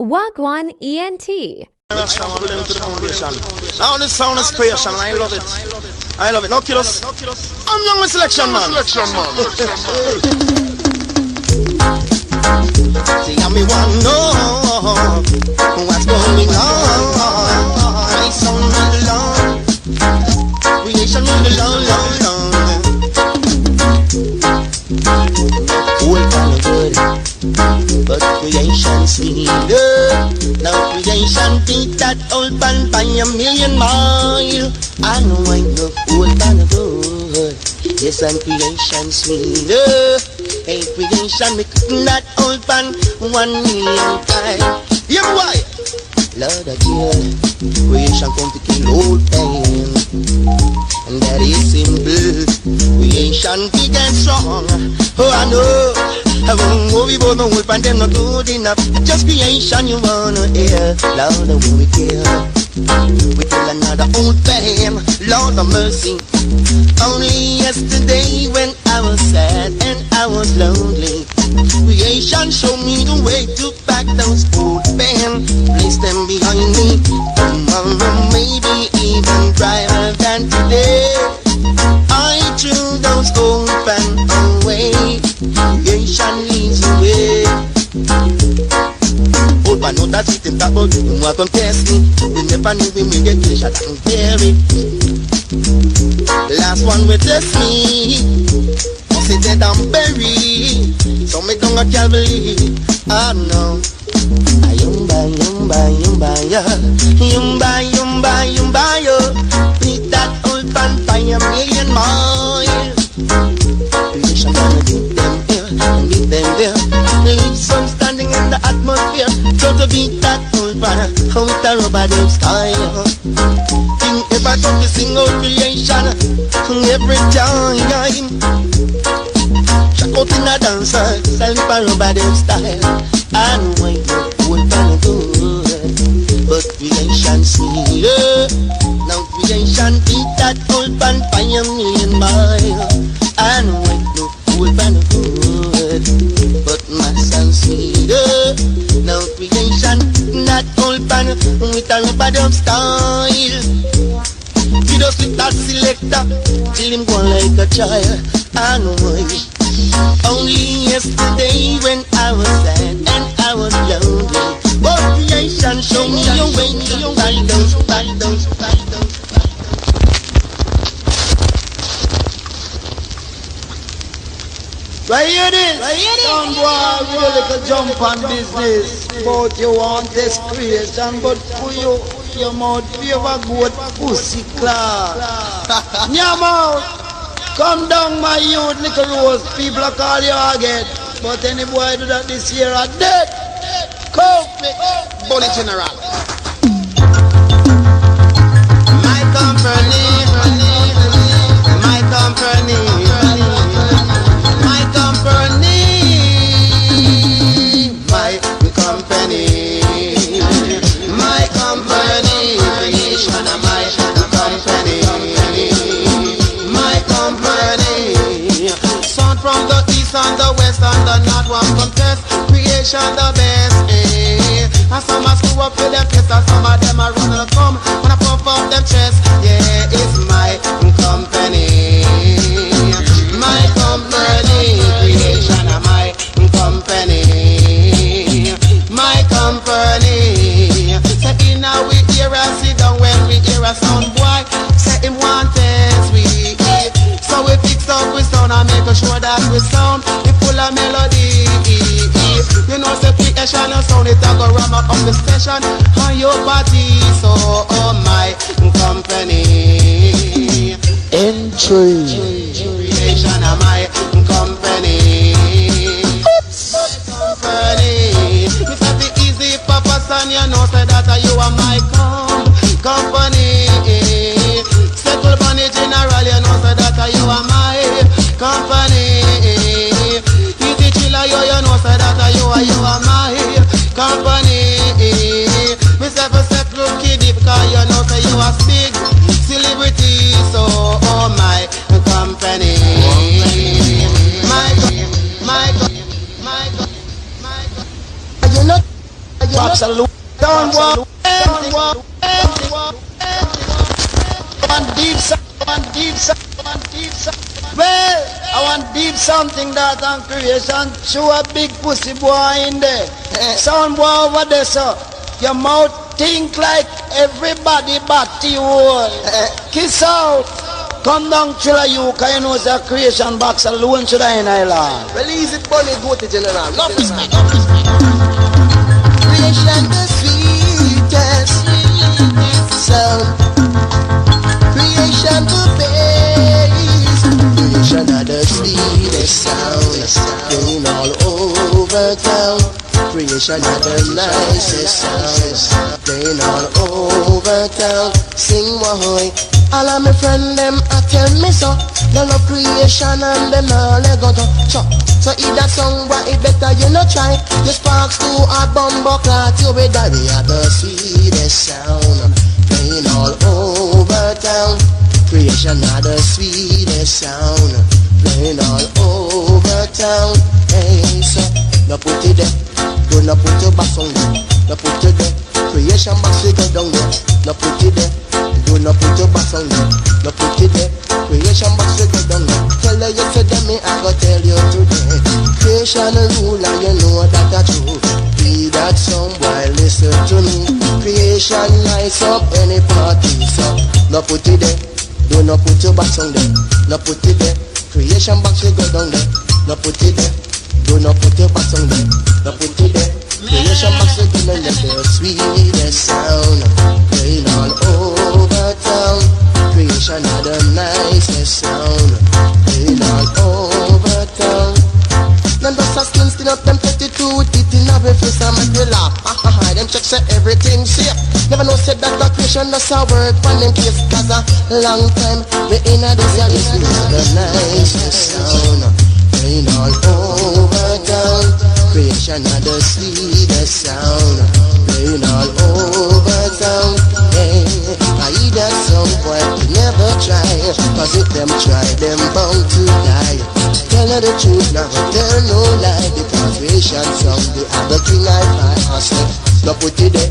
Wagwan ENT. Now this sound is creation and I love it. I love it. No killers. I'm young with selection man. See how me want know what's going on. My sound run the Lord. Creation run the Lord. Old kind of good, but creation sweeter. Now creation beat that old pan by a million mile. I know I know old kind of good. Yes, and creation sweeter. Hey, creation me cooking that old pan 1 million times. Yeah, boy. Lord of God, creation come to kill old pain. And that is simple. Creation big and strong. Oh, I know. I won't worry about no old pan, them not good enough. Just creation you wanna hear. Lord, when we kill, we kill another old fame. Lord of mercy. Only yesterday when I was sad and I was lonely, creation showed me the way to back those old fame. Place them behind me. Tomorrow maybe even brighter than today. I threw those old fans away. Creation leads the way. Old man know that it in that boat. You want to test me. You never knew we may get shot and carry. Last one will test me. Say that I'm buried. So me don't can't believe. I know. Yumba, yumba, yumba, yumba, yumba, yumba, yo. Beat that old pan by a million miles. Creation gonna get them here and get them there. Leave some standing in the atmosphere. So to beat that old pan with a rubber dub style. Think if I talk to sing out creation every time. Check out in a dancer, style for rubber dub style. I know I know old pan good, but creation sweeter. Now creation beat that old pan by a million miles. I know I know old pan good, but my sound sweeter. Now creation that old pan with a rubber dub style. You just lick that selector till him go like a child. I know I. Only yesterday when I was sad and I was lonely, but creation showed me a way to find those. Right here this, some boy really could jump on business, but you want this creation, but for you mouth favor good pussy class. Nyamouth! Come down my youth, little rose, people are call you again. But any boy do that this year are dead. Come, Bullet General. my company, my company, my company, my company, my company, creation of my company. From the east and the west and the north, one contest, creation the best, eh. And some are screw up with them face, and some of them are running the come, when I puff up them chest, yeah, it's my company, creation of my company, say in now we hear a sit down when we hear a sound boy, say him want test we. So we fix up with sound and make sure that we sound it full of melody. You know, say creation and sound it a go ram up the station on your party. So, oh my company, entry, creation of my company. It's a bit easy, Papa son, you know, say that you are my company. Settle bunny general, you know, say that you are my company. Easy chiller, you know, say that you are my company. Me say for settle kiddie, because you know, say you are big celebrity. So, oh my company, my box of loot. Don't walk. Well, I want deep something that on creation. Show a big pussy boy in there. Sound boy over there, so your mouth think like everybody but you all. Kiss out. Come down, chilla you, cause you know it's a creation box alone should I in Ireland. Release it, bunny, go to general. No respect. Creation the sweetest sound. Creation the bass. Creation of the sweetest sound. Going all over town. Creation of the nicest sound. Playing all over town. Sing boy. All of my friends them a tell me so. They love creation and them all they go to chop. So if that song but it better you not try. Your sparks to a bumbo clot you will die. We are the sweetest sound. Playing all over town. Creation are the sweetest sound. Playing all over town. Hey, so no put it there. Do not put your back on there. No put it there. Creation box we go down there. No put it there. Do not put your back on there. No put it there. Creation box we go down there. Tell her you said them me I go tell you today. Creation rule and you know that that's true. Be that some boy listen to me. Creation lights up any party. So no put it there. Do not put your back on there. No put it there. Creation box we go down there. No put it there. Do not put your back on there. No put it there. Creation box we go down there. The sweetest sound. Playing all over town. Creation are the nicest sound. Playing all over town. None of us Kingston up them 32 teeth in every face and make you laugh. Them check say everything safe. Never know said that the creation does a work for them case. Cause a long time we in a this year. This is the nicest sound. Playing all over town. Creation are the sweetest sound. Playing all over town. Hey, I eat that song boy never try. Cause if them try them bound to die. Tell her the truth now, tell no lie. Because creation song the other king I find. No put it there,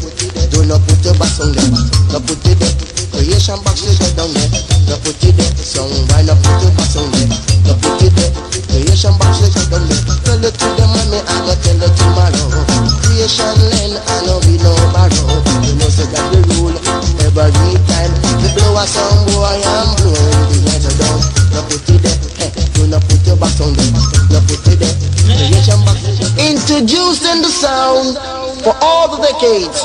do not put your back on there. No put it there, creation box you go down there. No put it there, song why not put your back on there. No put it there, creation box you go down there. Tell it to them mommy, I go tell it tomorrow. Creation land, I know we no borrow. You know say that the rule, every time we blow a song boy I'm blowing the head down. No put it there, do not put your back on there. No put it there, creation box you go down. Introducing the sound. For all the decades,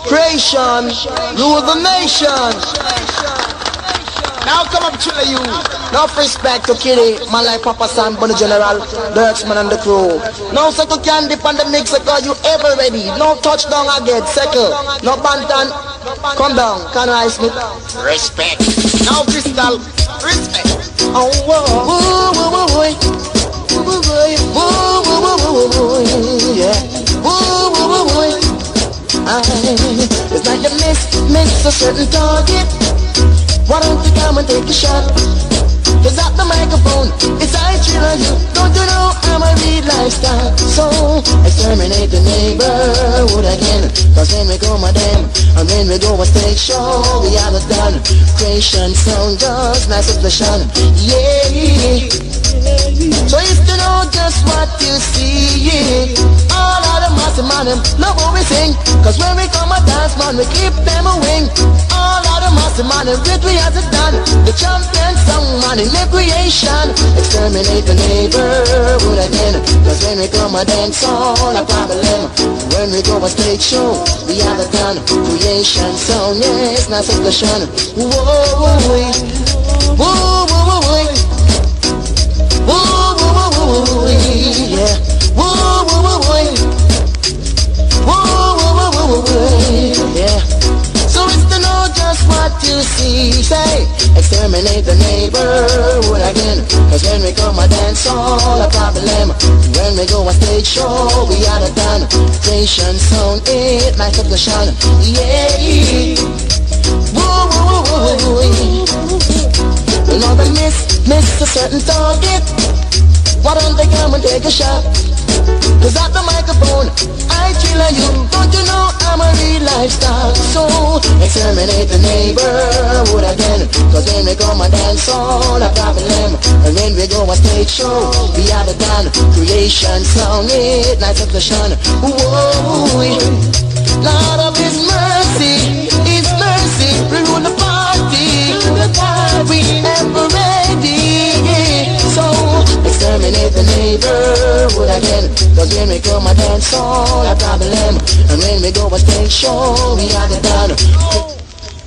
creation ruled the nation. Now come up to you. Enough respect to Kitty, man like Papa Sam, Bunny General, Dirksman and the crew. No second candy pan the mixer, cause you ever ready. No touchdown again, second. No bantan. Come down, can I Smith? Respect. Now Crystal, respect. Oh, whoa, whoa, whoa, whoa, yeah. It's like you miss a certain target. Why don't you come and take a shot? Cause at the microphone, it's I chill you. Don't you know I'm a real lifestyle? So, exterminate the neighborhood again. Cause when we go madam, and when we go a stage show, we are the done. Creation sound just nice of the shun. Yeah. So if you know just what you see, all of the massive man, them love what we sing. Cause when we come a dance man, we keep them a wing. All of the massive man, with we as it done. The champion song man in the creation. Exterminate the neighborhood again. Cause when we come a dance, all a problem. When we go a stage show, we have a done. Creation song, yes, nice of the shun. Whoa, whoa, whoa, whoa, whoa, whoa. Woo, woo, woo, woo, yeah. Woo, woo, woo, woo. Woo, woo, woo, woo, woo, yeah. So it's to know just what you see. Say, exterminate the neighborhood again. Cause when we come a dance, all a problem. When we go a stage show, we are the done. Station sound, it night of the shun. Yeah. Woo, woo, woo, woo, woo. You know the miss a certain target. Why don't they come and take a shot? Cause at the microphone, I chill you. Don't you know I'm a real lifestyle? So, exterminate the neighborhood again. Cause when we come and dance all a problem. And when we go a stage show, we are the done. Creation sound, midnight session. Whoa, Lord of His mercy, His mercy, we rule the party. We ever ready. So, exterminate the neighborhood again. Cause when we come and dance all a problem. And when we go a stage show, we are the done.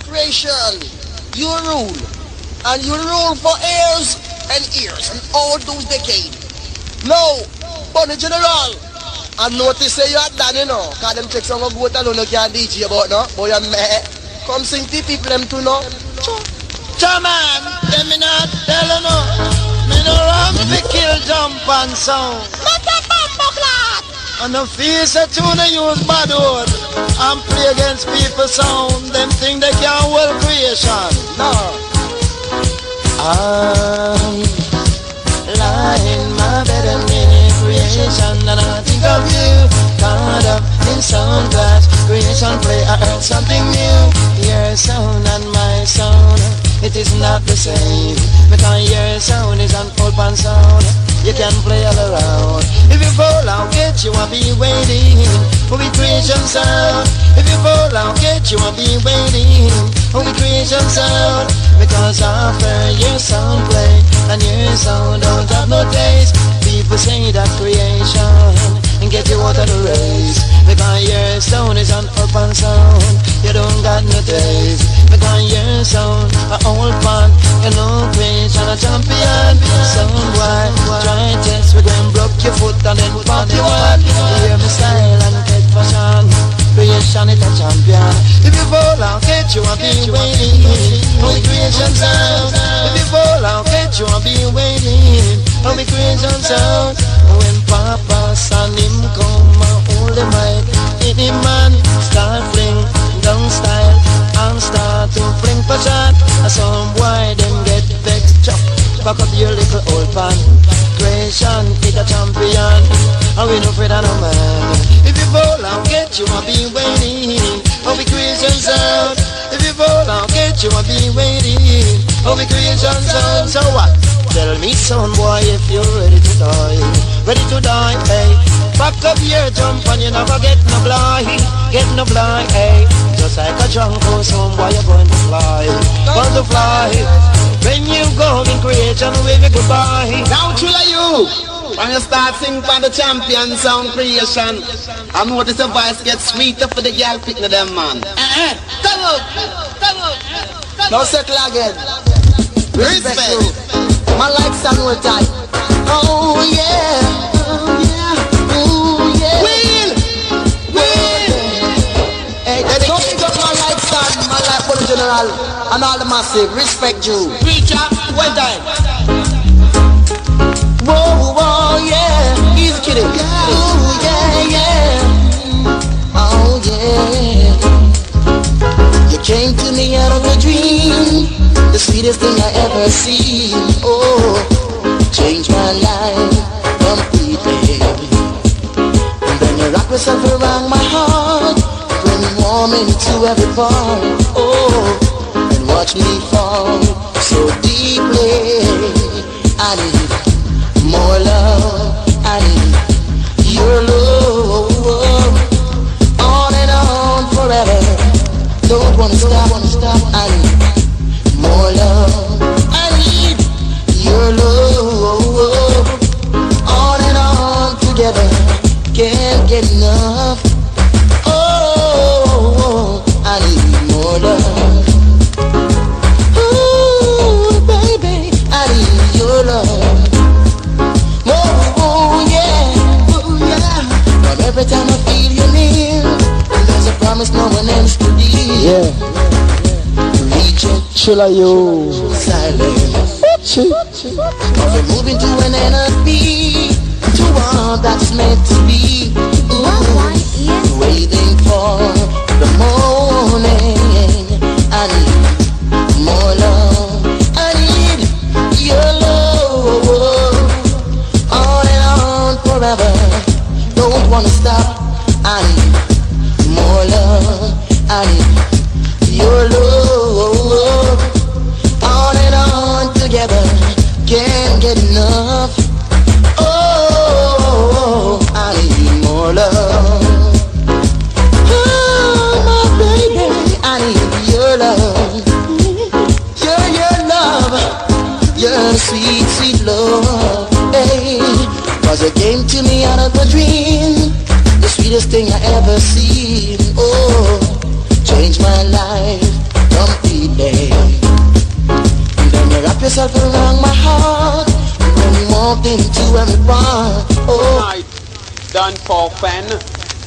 Creation, you rule. And you rule for years and years and all those decades. Now, Bunny General, I notice say you are done, you know. Cause them take some of what alone you can't DJ about, no? Boy, I'm mad. Come sing to people them too, no? Man, let me not tell you no. Me no run to kill, jump and sound. Make a bumbo clot! And the face a tune I use bad word and play against people sound. Them think they can't well creation. No. I'm lying my bed and in creation, and I think of you. Caught up in sound class, creation play, I heard something new. Your sound and my sound, it is not the same. Because your sound is an old pan sound. You can play all around. If you fall out, get you and be waiting for the creation sound. If you fall out, get you and be waiting for the creation sound. Because after your sound play and your sound don't have no taste, people say that creation and get you out of the race. Because your sound is an open sound, you don't got no taste. Because your sound a old pan, you know creation a champion. Sound wide, try test with them, broke your foot and then pop you on. Hear me style and get fashion, creation is a champion. If you fall out, get you and be waiting for the creation sound. If you fall out, get you and be waiting for the creation sound. When Papa and him come and hold the mic, hit him man, start fling down style and start to fling for shot. And some boy them get vexed, chop back up your little old pan. Creation is a champion, and we no afraid of no man. If you fall out, get you and be waiting for the creation sound. If you fall out, get you and be waiting for the creation sound. So what? Tell me son boy if you're ready to die. Ready to die, hey. Back up your jump and you never get no blind. Get no blind, hey. Just like a drunk horse, son boy you're going to fly. Going to fly. When you go in creation, wave a goodbye. Now chill you. When you start singing for the champion sound creation, I notice the voice gets sweeter for the girl picking them man. Come on! Come on! Now settle again. Respect you. My likes are no type. Oh yeah. Oh yeah. Oh yeah. Will. Hey, don't pick up my likes and my life for the general and all the massive. Respect you. Preacher, well done. Whoa, yeah. Easy kidding. Oh yeah. Oh yeah. You came to me out of a dream, the sweetest thing I ever seen. Oh, changed my life completely. And then you wrap yourself around my heart, bring warm into every part. Oh, and watch me fall so deeply. I need more love. I need your love. On and on forever. Don't wanna stop, I need more love. I need your love. On and on together, can't get enough. Oh, I need more love. Ooh, baby, I need your love. Oh, yeah. But every time I feel you near, there's a promise no one else to be. Yeah. Reach it. Chilla you. Silence. But we're moving to an enemy, to one that's meant to be. Ooh, waiting for the morning. I need more love. I need your love. I need your love. On and on together, can't get enough. Oh, I need more love. Oh, my baby, I need your love. Your love, your sweet, sweet love. Hey, 'cause you came to me out of a dream, the sweetest thing I ever seen. Oh, changed my life completely. And then you wrap yourself around my heart, and then you walked into every part. Oh. Good night, Dancehall fan,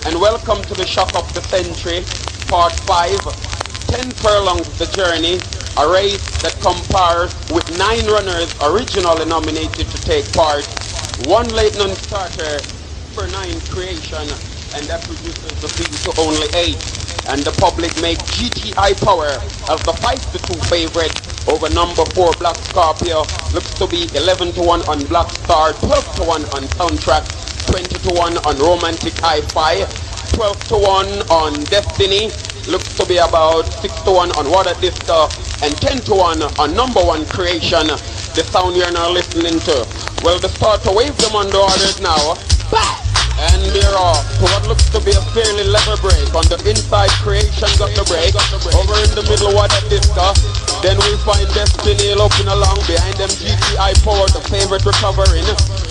and welcome to the Shock of the Century, Part 5. 10 furlongs the journey, a race that compares with 9 runners originally nominated to take part, 1 late non-starter for 9 creation, and that reduces the field to only 8. And the public make GTI Power as the 5-2 favorite over number 4 Black Scorpio. Looks to be 11-1 on Black Star, 12-1 on Soundtrack, 20-1 on Romantic Hi-Fi, 12-1 on Destiny. Looks to be about 6-1 on Water Disco, and 10-1 on number 1 Creation. The sound you're now listening to. Well, the starter wave them on the orders now. And they're off to what looks to be a fairly level break. On the inside, Creation got the break. Over in the middle, Water Disco. Then we find Destiny looking along. Behind them, GTI Power, the favorite recovering.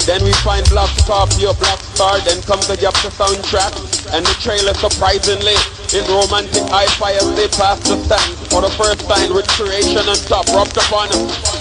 Then we find Black Scorpio, Black Star. Then comes the gap to Soundtrack. And the trailer, surprisingly, in Romantic Hi-Fi as they pass the stand for the first time with Creation on top, rubbed upon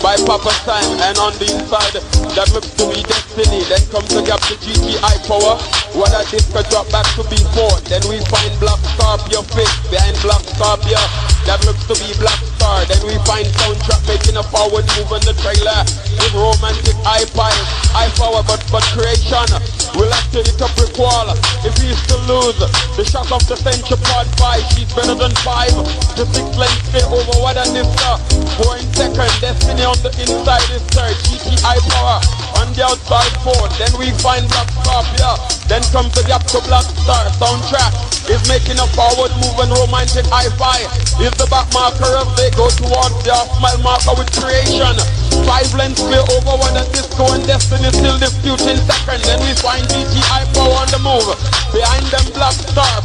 by Papa Sam. And on the inside, that looks to be Destiny. Then comes the gap to GTI Power. What a disco drop back to be 4. Then we find Black Scorpio fit behind Black Scorpio. That looks to be Black Star. Then we find Soundtrack making a forward move on the trailer with Romantic Hi-Fi. High power, but Creation will have to hit up brick wall if he's to lose. The Shock of the Century Part 5. She's better than 5. The 6 length stay over what a disco. 4 in second. Destiny on the inside is third. GTI Power on the outside 4th. Then we find Black Scorpio. Then comes the gap to Black Star. Soundtrack is making a forward move and Romantic Hi-Fi is the back marker as they go towards the half-mile marker with Creation. 5 lengths clear over one at Disco and Destiny still disputing second. Then we find GTI Power on the move. Behind them Black Star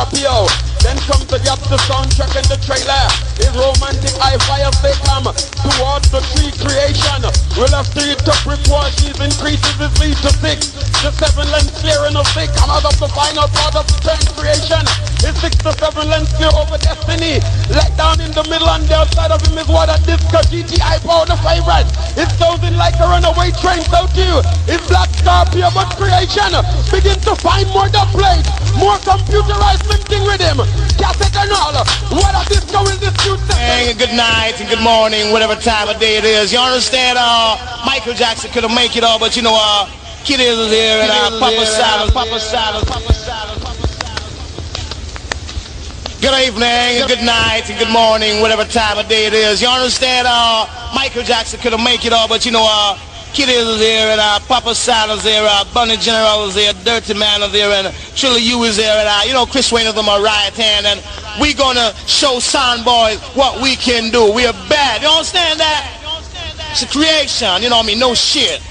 PO. Then comes the gap to Soundtrack and the trailer is Romantic Hi-Fi as they come towards the 3 Creation. We'll have to hit up brick wall. She's increases his lead to 6. The 7 lengths clearing of 6. Come out of the final part of the 10 Creation. It's 6 to 7 lengths clear over Destiny. Let down in the middle and the outside of him is Water Disco. GTI Power the favorite. It's sounding like a runaway train, so too. It's Black Scorpio, but Creation begin to find more dub plates, more computerized lifting rhythm. Cassette and all. Water Disco will dispute the Hey, good night and good morning, whatever time of day it is. You understand? Michael Jackson couldn't make it all, but you know, Kid is here and Papa Saddle. Good evening, and good night, and good morning, whatever time of day it is. You understand? Michael Jackson couldn't make it all, but you know, Kid is here, and Papa Saddle's here, Bunny General is here, Dirty Man is here, and Trilly U is here, and you know, Chris Wayne is on my right hand, and we gonna show sound boys what we can do. We are bad. You understand that? It's a creation. You know what I mean? No shit.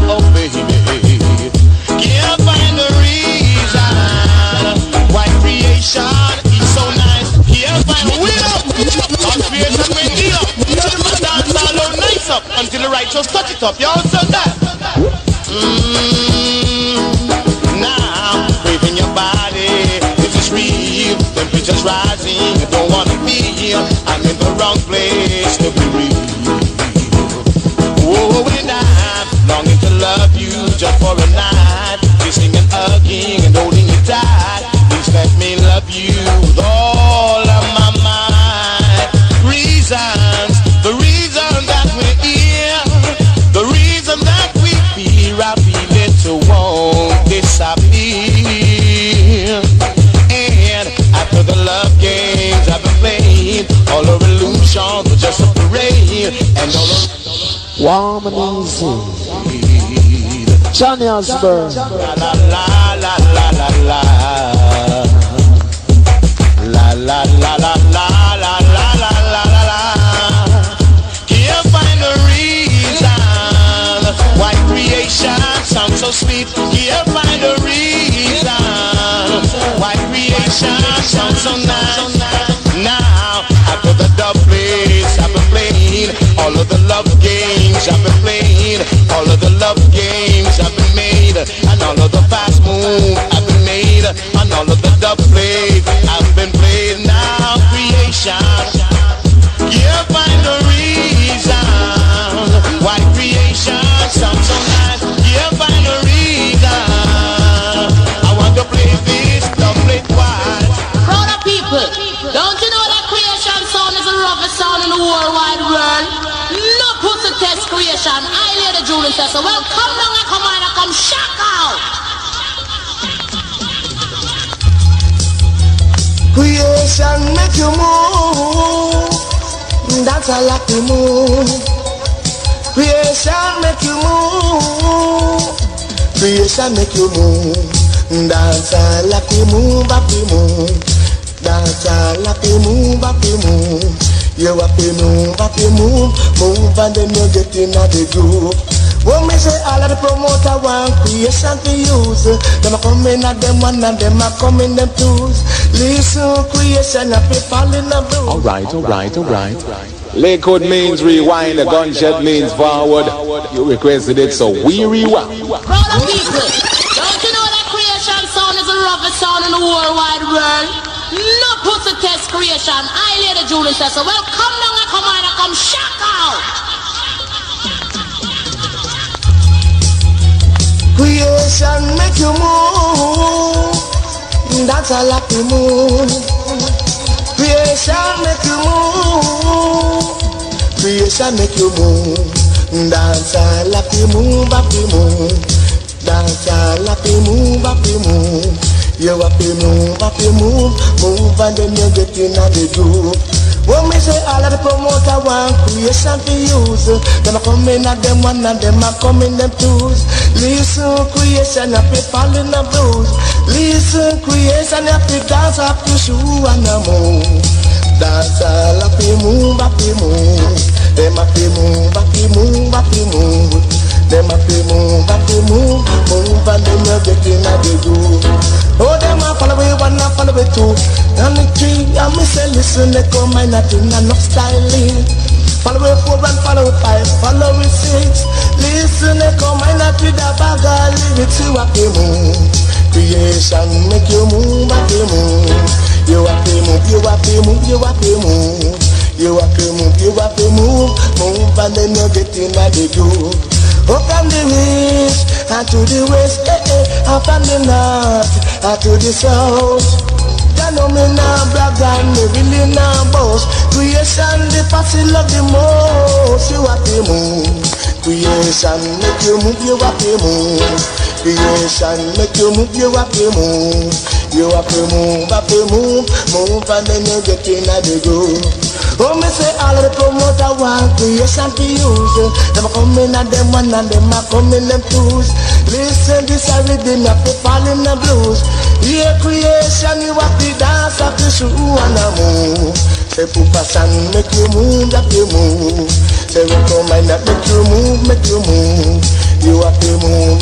Oh baby, can't find the reason why creation is so nice. Can't find the will. All creation when we up. Dance all out nice up until the righteous touch it up. You understand that? Now, breathing your body, it is real. Temperature's rising, you don't wanna be here. I'm in the wrong place to be real. Oh, and I'm longing to love you just for a night. Kissing and hugging and holding you tight. Please let me love you with all of my mind. Reasons, the reason that we're here, the reason that we feel, I feel it to won't disappear. And after the love games I've been playing, all our illusions were just a parade, and all warm and easy. Johnny Osborne. La la la la la la la. La la la la la la la la la la. Can't find a reason why creation sounds so sweet. Can't find a reason why creation sounds so nice. Now after the dub plays, I've been playing all of the love games. I've been playing all of the love games. I've been made, and all of the fast moves I've been made, and all of the dub plays I've been played. Now creation, can't find a reason why creation sounds so nice. Can't find a reason. I want to play this dub play twice. Proud of people, don't you know that creation sound is the roughest sound in the worldwide world? No pussy test creation. I lay the Julie says so. Well, come down and come on and come shock out. Creation make you move. That's a lucky move. Creation make you move. Creation make you move. That's a lucky move, happy move. That's a lucky move, happy move. You happy move, move and then you get in the groove. When me say all of the promoter want creation to use, them a come in at them one and them a come in them twos. Listen creation a people in the blue. Alright. Lakewood means rewind, the gunshot means forward. You requested it, so we rewind. Proud of people, don't you know that creation sound is the roughest sound in the worldwide world? No pussy test creation. I lay the Julie says so. Well, come down and come on and come shock out. Creation make you move. That's a lucky move. Creation make you move. Creation make you move. That's a lucky move, happy move. That's a lucky move, happy move. You happy move, move and then you get in the groove. When me say all of the promoter want creation to use, them a come in at them one and them a come in them twos. Listen creation, happy fall in the blues. Listen creation, happy dance, happy shoe and a move. That's all happy move, happy move. Them happy move, happy move, happy move. Them happy move, move and then you get in the groove. Oh, them a follow me one and follow me two. And the three, and me say listen, they come my nothing enough styling. Follow me four and follow me five, follow me six. Listen, they come my not with a bag of lyrics. You happy move, creation make you move, happy move. You happy move, you happy move, you happy move. You happy move, you happy move, move and then you get in the groove. Up from the east and to the west, up from the north and to the south. You know me now brag and me really now boast. Creation the fossil of the most. You happy move. Creation make you move, you happy move. Creation make you move, you happy move. You happy move, move and then you get in the groove. Oh, me say all of the promoter want creation to use. Them a come in at them one and them a come in them twos. Listen, this a rhythm of the fall in the blues. Yeah, creation, you have to dance of the shoe and a move. Say, Pupa San, make you move, that you move. Say, we come in that make you move, make you move. You have to move,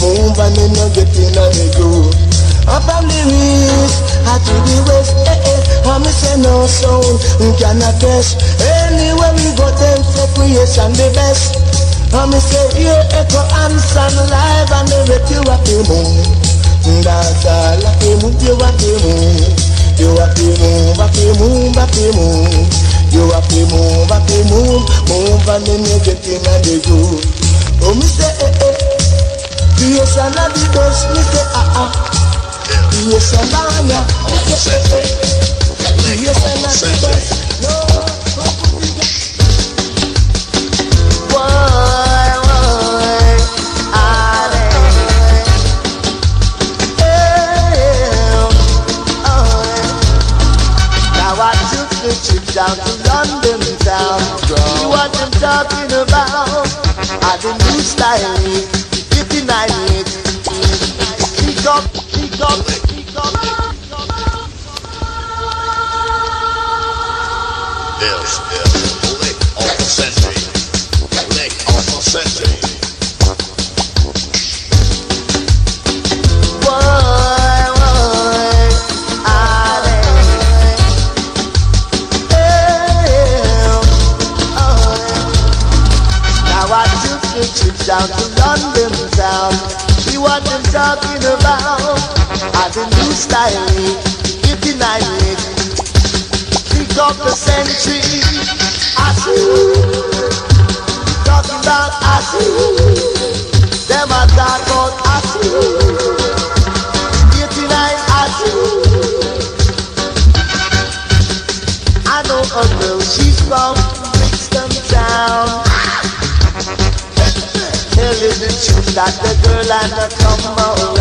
move and then you get in the groove. Up from the east, to the west, and me say no sound, we cannot test. Anywhere we go, them for creation the best. And me say, yeah, echo and sun live, and they make you happy move. That's all happy move, you happy move. You happy move, happy move, happy move. You happy move, move, and then you get in the groove. Oh, me say, creation of the best, me say, yes, I'm on ya. Yes, I'm not the best. No. Why, now I took the trip down to London town. See what I'm talking about. I the new style. 89 Speak up, speak up, speak up. This is Lick of the Century. Lick of the Century. Down to London town, see what I'm talking about. As a new style, 89 kick off the century. I see, talking about I see, them are dark out I see, 89 I see. I know a girl, she's from Kingston town. Tell you the truth that the girl and the come around.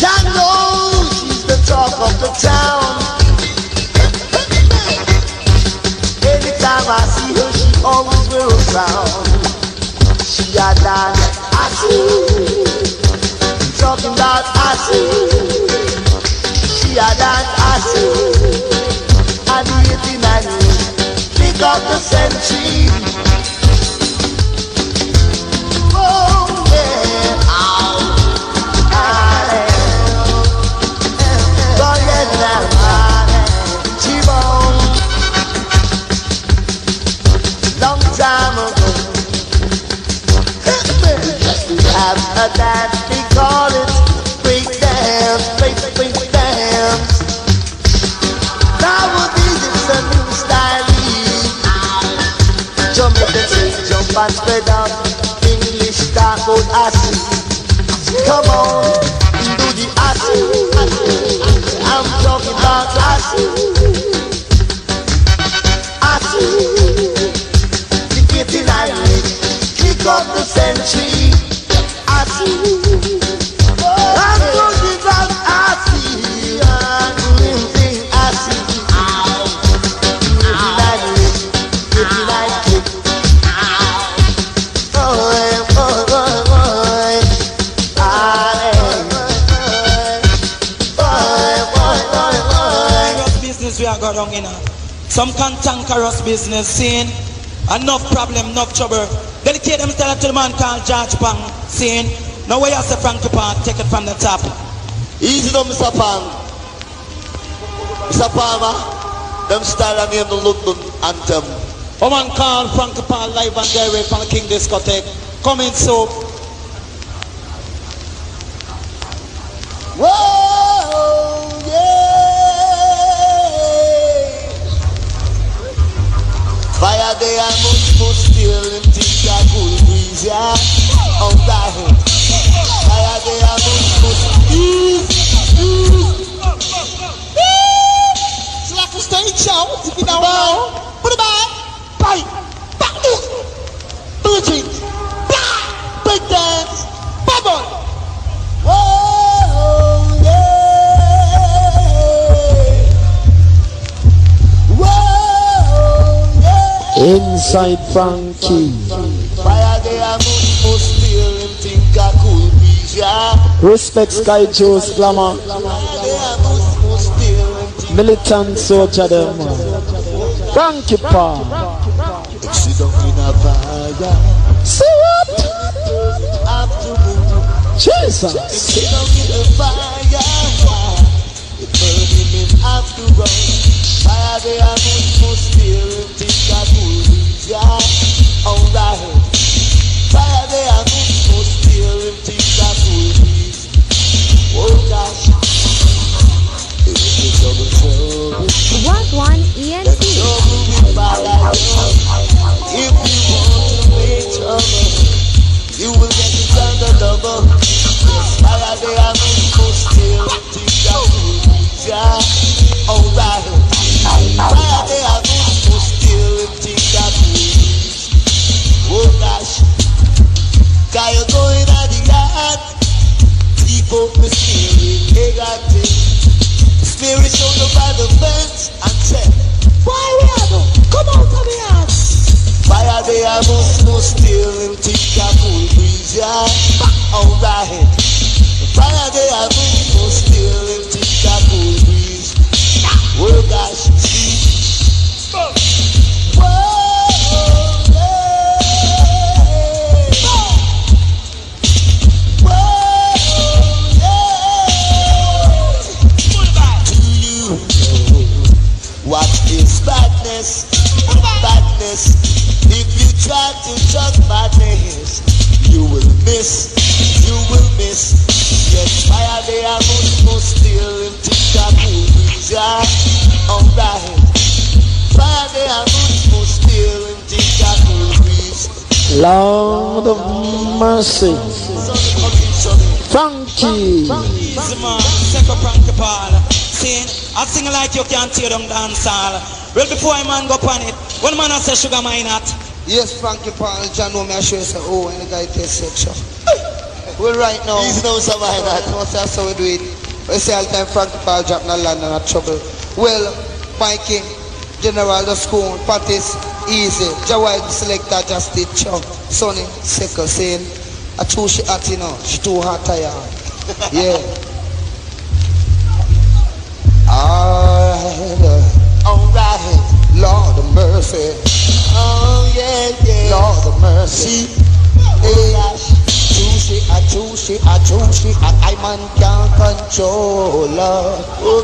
I know she's the talk of the town. Anytime I see her, she always wear a crown. She a dance, I see. Talking about I see. She a dance, I see. And the 89 kick off the century. A dance, we call it break dance, break dance. Nowadays it's a new style. Jamaican say jump and spread out. English talk about acid. Come on, do the acid. I'm talking about acid. Acid. The 89 kick off the century. I see, I'm talking about I see, I see, 89 kick, business we are going on in some cantankerous business scene, enough problem, enough trouble. Dedicate them to the man called George Pang, saying, now where you say Frankie Pang, take it from the top. Easy though, Mr. Pang. Mr. Palmer, them style and name the London anthem. A man called Frankie Pang live and direct from the King Discotheque. Coming soon. Whoa, yeah. Fire day and much still in think I could breeze, yeah. On that head. Fire day and much it's like a stage show. If you don't know, put it back. Bite. Back this. Do it. Big dance. Bubble. Whoa, yeah. Whoa, yeah. Inside Frankie. Fire day and much still in think I could breeze, yeah. Respect Sky Joe's glamour. Militant soldier them. Frankie Pang. See what? Jesus. What one ENT? If you want to make trouble, you will get it on the double. Fire they are good still think that yeah, alright. Fire they are good still think that oh gosh, guy you going at the yard, keep up the spirit, they got it. Spirit on the by the fence and said, why we are though? Come out of the house. Fire they are no still in think that cool yeah. Alright. Friday I move for still in TikTok breeze. Oh gosh, see. Whoa, what is badness? Badness. If you try to judge badness, you will miss. You will miss. Yes, fire they are most still in TikTok movies. Yeah, alright. Fire they are most still in TikTok movies. Lord of mercy. Frankie. Easy man, second Frankie Paul. See, I sing like you can't tear down dancehall. Well, before a man go on it, one man has a sugar mine at. Yes, Frankie Paul, John, no, I show you say, oh, and the guy takes section. Well, right now, Easy now, somebody that. that's how we do it. We say all the time, Frankie Paul drop no land and no trouble. Well, Mikey, General, the school, Pattis, easy. Jawai, the selector, just did chunk. Sonny, Sickle, saying, I too she hot, you know, she too hot, tired. Yeah. Alright, Lord of mercy. Oh yeah, yeah. Lord of mercy. Hey, I man can't control love.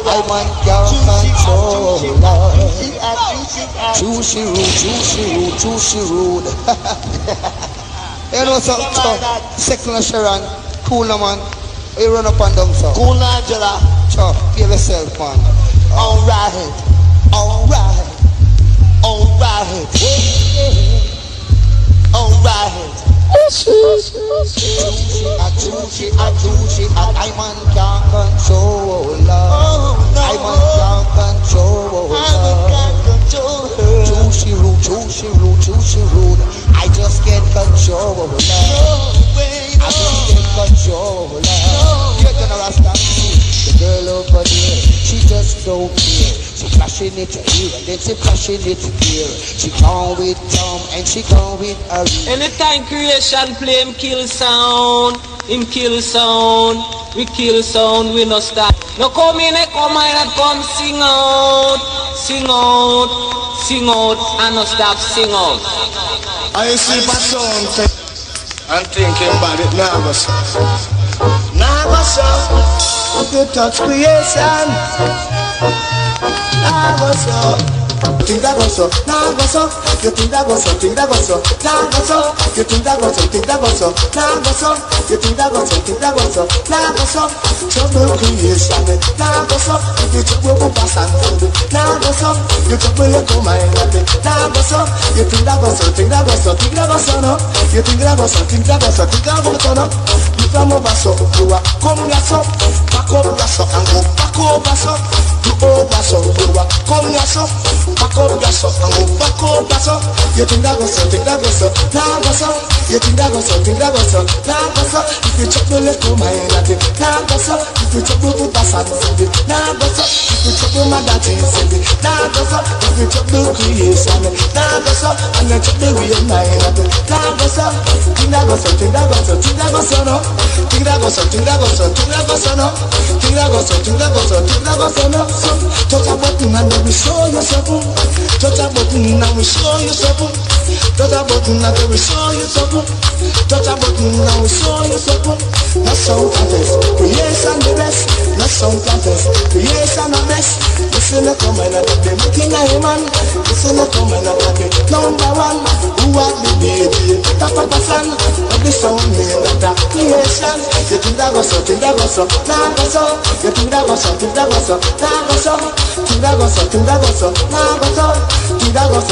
I man can't control love. Juicy rude. You know something? Second Sharon, cool no man. You run up and down so. Cool Angela. Sure, give yourself man. Alright. I man can't control love. I man can't control love. Juicy rude. I just can't control love. I just can't control love. You're gonna rasta the girl over there. She just don't care. She flashing it here and then she flashing it here. She gone with Tom and she gone with Irie. Anytime creation play him kill sound, we kill sound, we no stop. No come in and come sing out, and no stop sing out. I see my song and thinking about it now, you touch creation. Think that goes so, now go so. You think that goes so, now go so. You think that goes so, now go so. You think that goes so, now go so. Trouble creation, now go so. If you trouble pass and food, now go so. You trouble your mind, now go so. You think that goes so, no. You think that goes so, no. You from over so, you are come here so. Back up your so and go back over so. You over so, you are come here so. Back up your so and go back over so. You think that goes so, now go so. You think that goes so, now go so. If you trouble your mind, now go so. If you trouble put pass and food, now go so. If you trouble my daddy, now go so. If you trouble creation, now go so. And you trouble real mind, now go so. Think that goes so, no. Think that goes so, no. Think that goes so, no. Touch a button and we show you something. Touch a button and we show you something. Touch a button and we show you something. Touch a button and we show you something. Not sound contest, creation the best. Not sound contest, creation the best. Listen to come and the making a man. Listen to come and the number one. Who are the baby? Top of the sun. Of the sound name that creation. You think that goes so, now go so. You think that goes so, now go so. Think that goes so, now go so.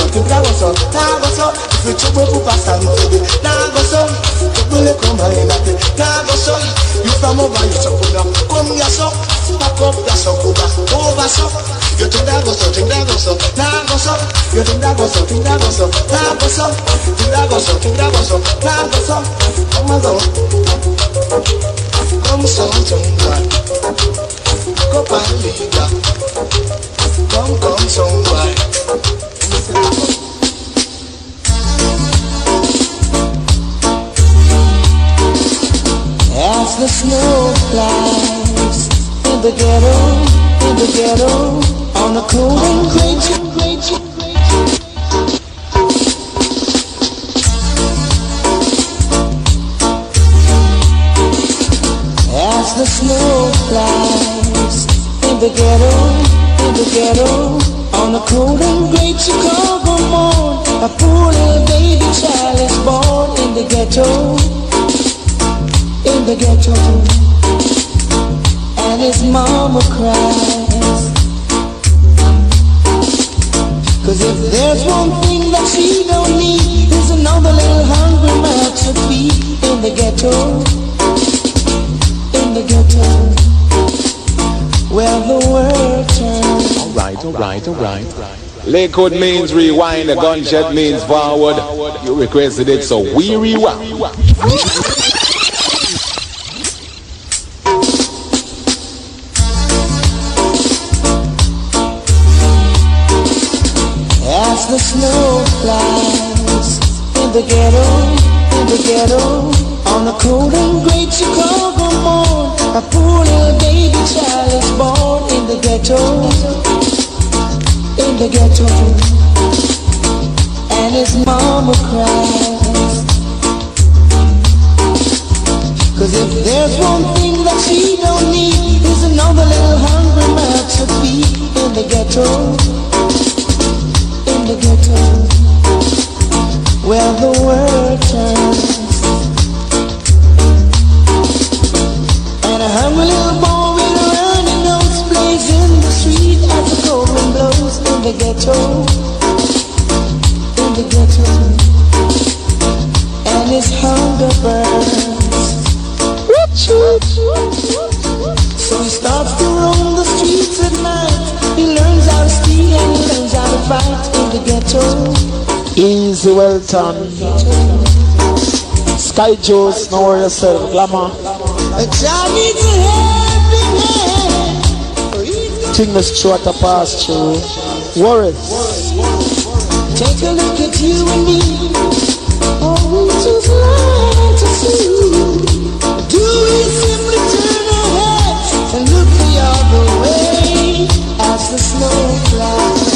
Think that goes so, now go so. If you trouble to pass and food, now go so. Trouble come and now go so. You from over your so, come here so. Back up your so, over so. You think that goes so, now go so. You think that goes so, now go so. Think that goes so, now go so. Come on go. Come so, go and leave. Come so, snow flies in the ghetto, on a cold and great. As the snow flies in the ghetto, on a cold and great Chicago morn, a poor little baby child is born in the ghetto, and his mama cries. 'Cause if there's one thing that she don't need, is another little hungry mouth to feed in the ghetto, where the world turns. Alright. Lakewood means rewind, the gunshot means forward. You requested it, so we rewind. As the snow flies in the ghetto, on a cold and great Chicago morn, a poor little baby child is born in the ghetto, and his mama cries. 'Cause if there's one thing that she don't need, is another little hungry mouth to feed in the ghetto, where the world turns. And a hungry little boy with a running nose plays in the street as the cold wind blows in the ghetto, and his hunger burns. So he starts to roam the streets at night. He learns how to steal and he learns how to fight in the ghetto. Easy, well done. Sky Joe's, know where yourself, glamour. A child needs a helping hand. Think this short a pass through. Worries. Take a look at you and me. Oh, we just like to see. Do we simply turn our heads and look the other way as the snow flies?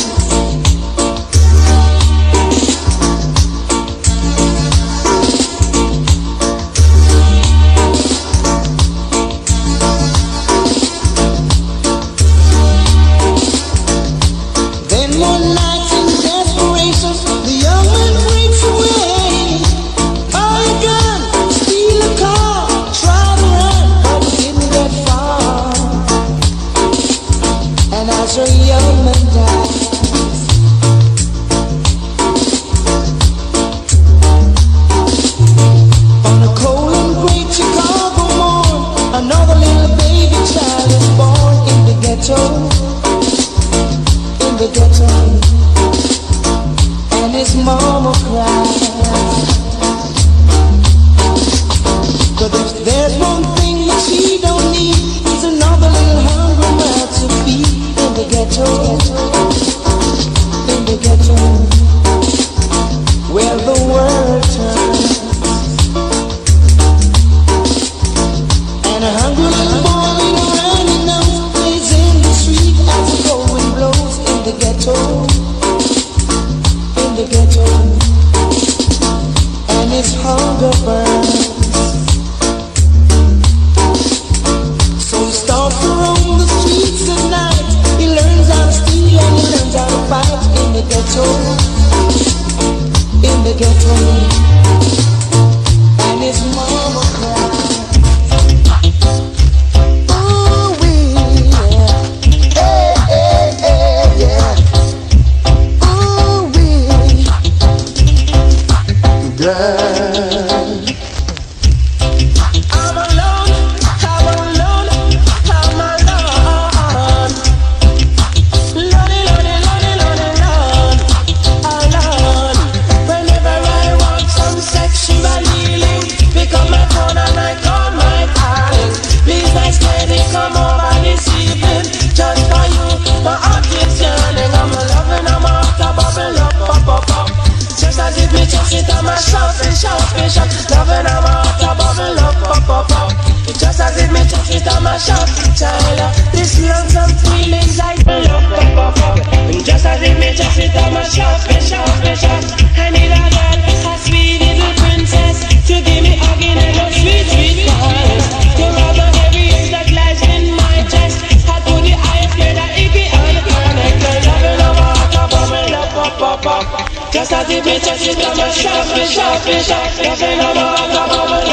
as if me touch it on my shop, child. This lonesome feelings like love, just as if me touch it on my shop. I need a girl, a sweet little princess, to give me hugging and a sweet, sweet caress. To rub on every ache that lies in my chest. I put the eyes here, the icky and the connect. I love it, love it, love it, love it, just as if me touch it on my shop. Love it, love it, love it,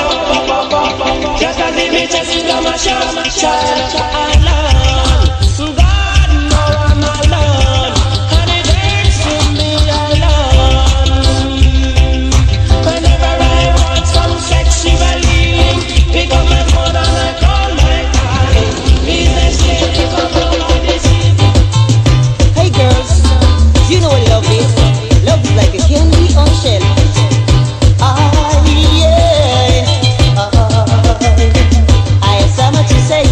just as if me touch it on my shop. Child, I love God, no I'm alone, and it hurts to me alone. Whenever I want some sexually, pick up my phone and I call my darling. Business day, pick up all this. Hey girls, you know what love is? Love is like a candy on shelf. I have so much to say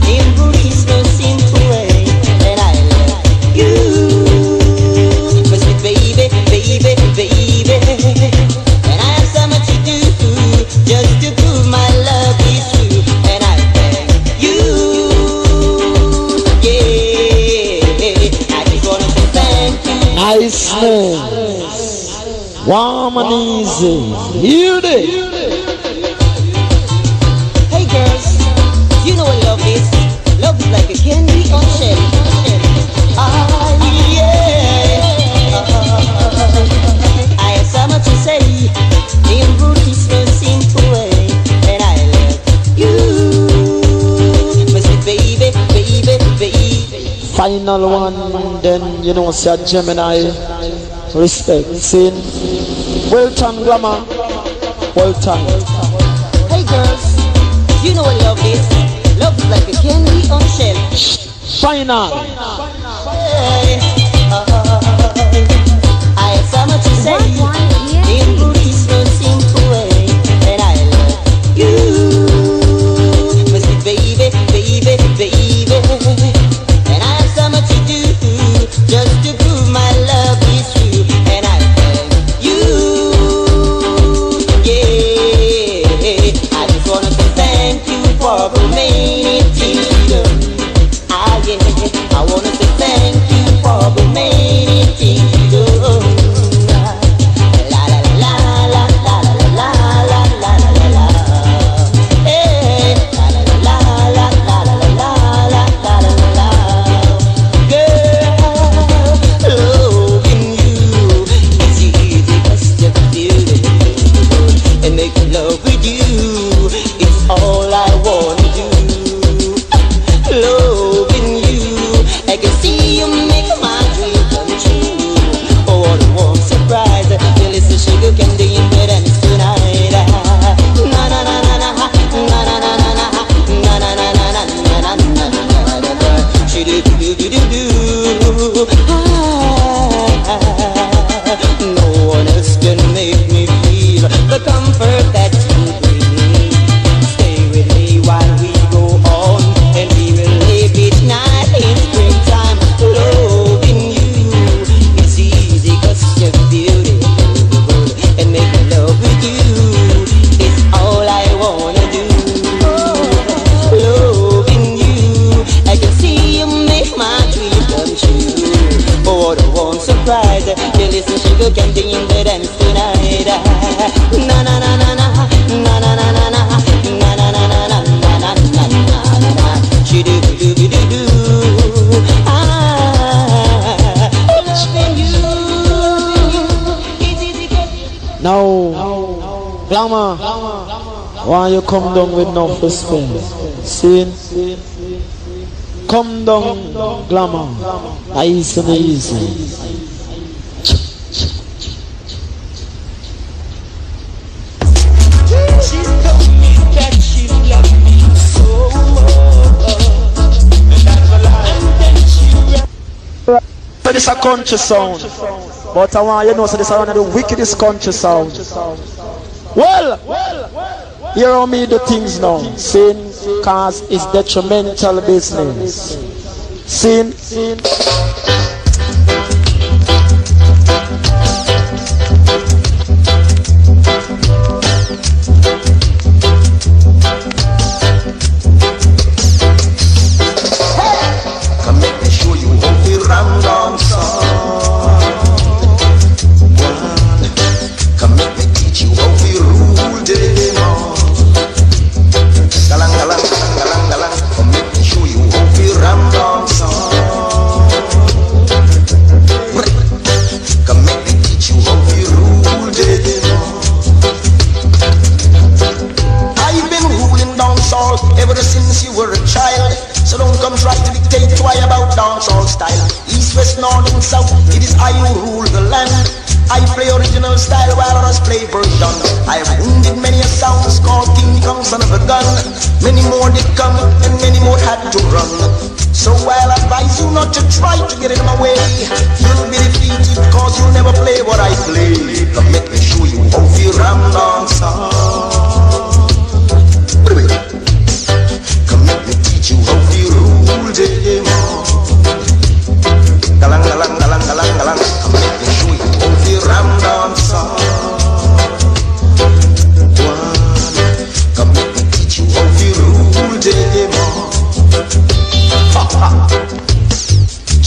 in Buddhist no simple way, and I love you, but sweet baby, and I have so much to do just to prove my love is true, and I thank you, yeah. I just wanna say thank you. Nice man, warm and easy. You did. Hey girls, you know what love is? Love is like a candy on shelf. I have so much to say in Buddhist no simple way, and I love you, my sweet baby. Final one, then you know, say Gemini. Respect, sin. Well done, glamour. Well done. Hey girls, you know what love is? Love is like a candy on shelf. Final. I have so much to say in Buddhist no simple way, and I love you, my sweet baby, and I have so much to do just to prove my love is true, and I thank you, yeah. I just wanna say thank you for the many things you do. Yeah, I wanna say thank you for the many things you do. La la la la la la la la la la. Hey, la la la la la la la la la la. Girl, loving you is easy 'cause you're beautiful, and making love with you is all I wanna do. Loving you, I can see you make my dream come true. Oh, what a warm surprise! You listen, sugar candy in bed and it's tonight. Na na na na na, na na na na na, na na na na na na na na na na. She do do do do do. No one else can make me feel the comfort that you bring. Stay with me while we go on, and we will live each night in springtime. Loving you is easy 'cause you're beautiful, and making love with you is all I wanna do. Loving you, I can see you make my dream come true. Oh, what a warm surprise! You listen, sugar candy in the dance tonight. Na na na na na, na na na na na, na na na na na, na na na na na. She do do do do do. Loving you, it's easy. Now, glamour, why you come down with no respect? Sin, come down, glamour, easy and easy. She told me that she loved me so much, and that's a lie. And then she So this a country sound, but I want you to know, so this is one of the wickedest country sound. Well, hear how me do things now. Sin, cause it's detrimental business. Sin. style. East, west, north, and south, it is I who rule the land. I play original style while others play version. I have wounded many a sounds called King Kong, son of a gun. Many more did come and many more had to run. So while I advise you not to try to get in my way, you'll be defeated cause you'll never play what I play. Come let me show you how you ram dance. Come let me teach you how you rule them. Galang, galang, galang, galang, galang. Come let me show you how you ram dance. Come let me teach you how you rule them.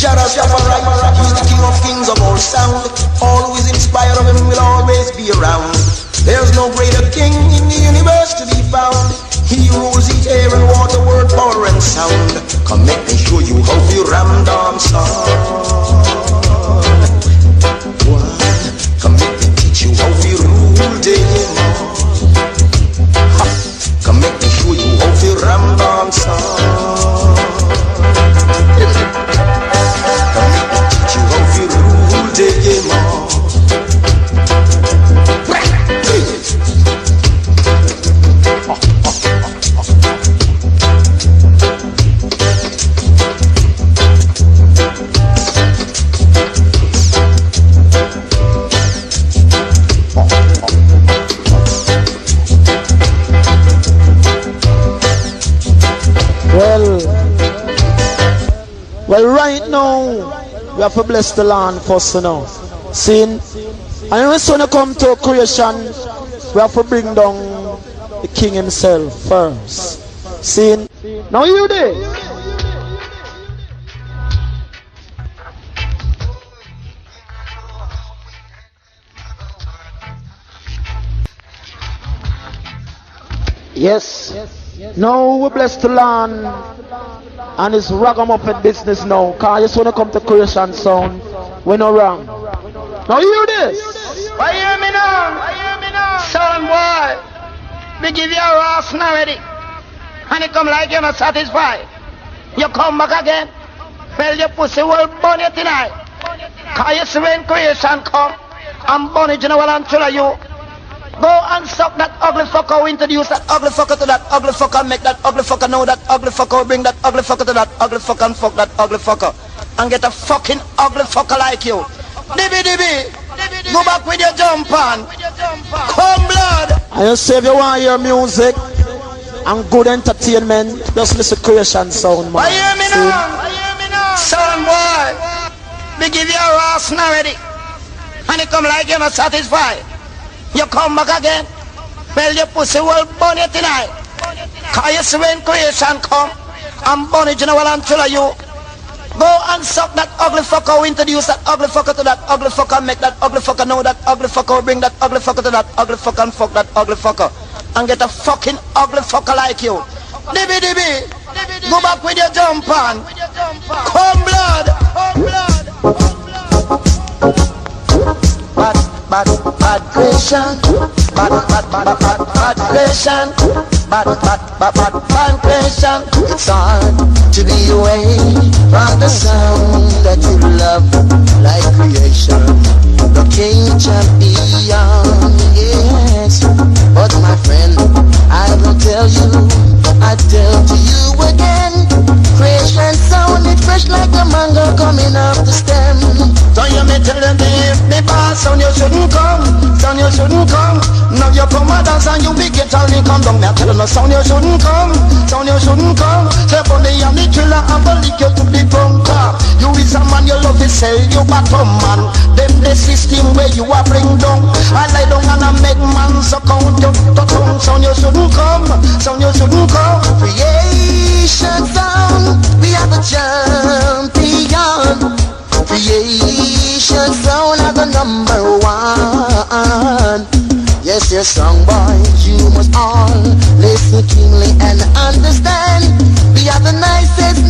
Jaras Yafarai, he's the king of kings of all sound. Always inspired of him will always be around. There's no greater king in the universe to be found. He rules the air and water, word, power and sound. Come let me show you how you ram dance. Come let me teach you how you rule them. Come let me show you how you ram dance. Well, right now, we have to bless the land first, you know. Seeing, and when we soon come to creation, we have to bring down the king himself first. Seeing, now you there. Yes. Now we bless the land and it's ragamuffin business now. Cause I just want to come to creation sound. We're not wrong. Now you hear this? Why hear me now? Son boy, we give you a ration already. And it come like you're not satisfied. You come back again. Well, your pussy will burn you tonight. Cause you see when creation come, I'm burning general and tell you. Go and suck that ugly fucker who introduce that ugly fucker to that ugly fucker, make that ugly fucker know that ugly fucker, bring that ugly fucker to that ugly fucker and fuck that ugly fucker. And get a fucking ugly fucker like you. Dibby, go back with your jump on. Come blood. I just say if you want your music and good entertainment, just listen to creation sound, man. Why hear me now? Son boy, we give you a ration already. And it come like you're not satisfied. You come back again. Well, your pussy will burn you tonight. Cause you see when creation come, I'm burning general and tell you. Go and suck that ugly fucker who introduce that ugly fucker to that ugly fucker, make that ugly fucker know that ugly fucker, bring that ugly fucker to that ugly fucker and fuck that ugly fucker. And get a fucking ugly fucker like you. Dibby, go back with your jump on. Come blood. Bad creation, bad creation, bad creation. It's hard to be away from the sound that you love, like creation. The king champion, yes. But my friend, I will tell you, I tell to you again. Creation sound it fresh like a mango coming off the stem. So you may tell them if me pass on you shouldn't come, son you shouldn't come. Now you come and dance and you big it all me come down. Me I tell them no son you shouldn't come, son you shouldn't come. Say funny and the killer and the lick you to the bunker. You is a man you love to sell you bottom man. Them the system where you are bring down. I lie down and I make man suck out your tongue. Son you shouldn't come, son you shouldn't come. Creation sound, we are the champion. Creation sound are the number one. Yes, your song boys, you must all listen keenly and understand. We are the nicest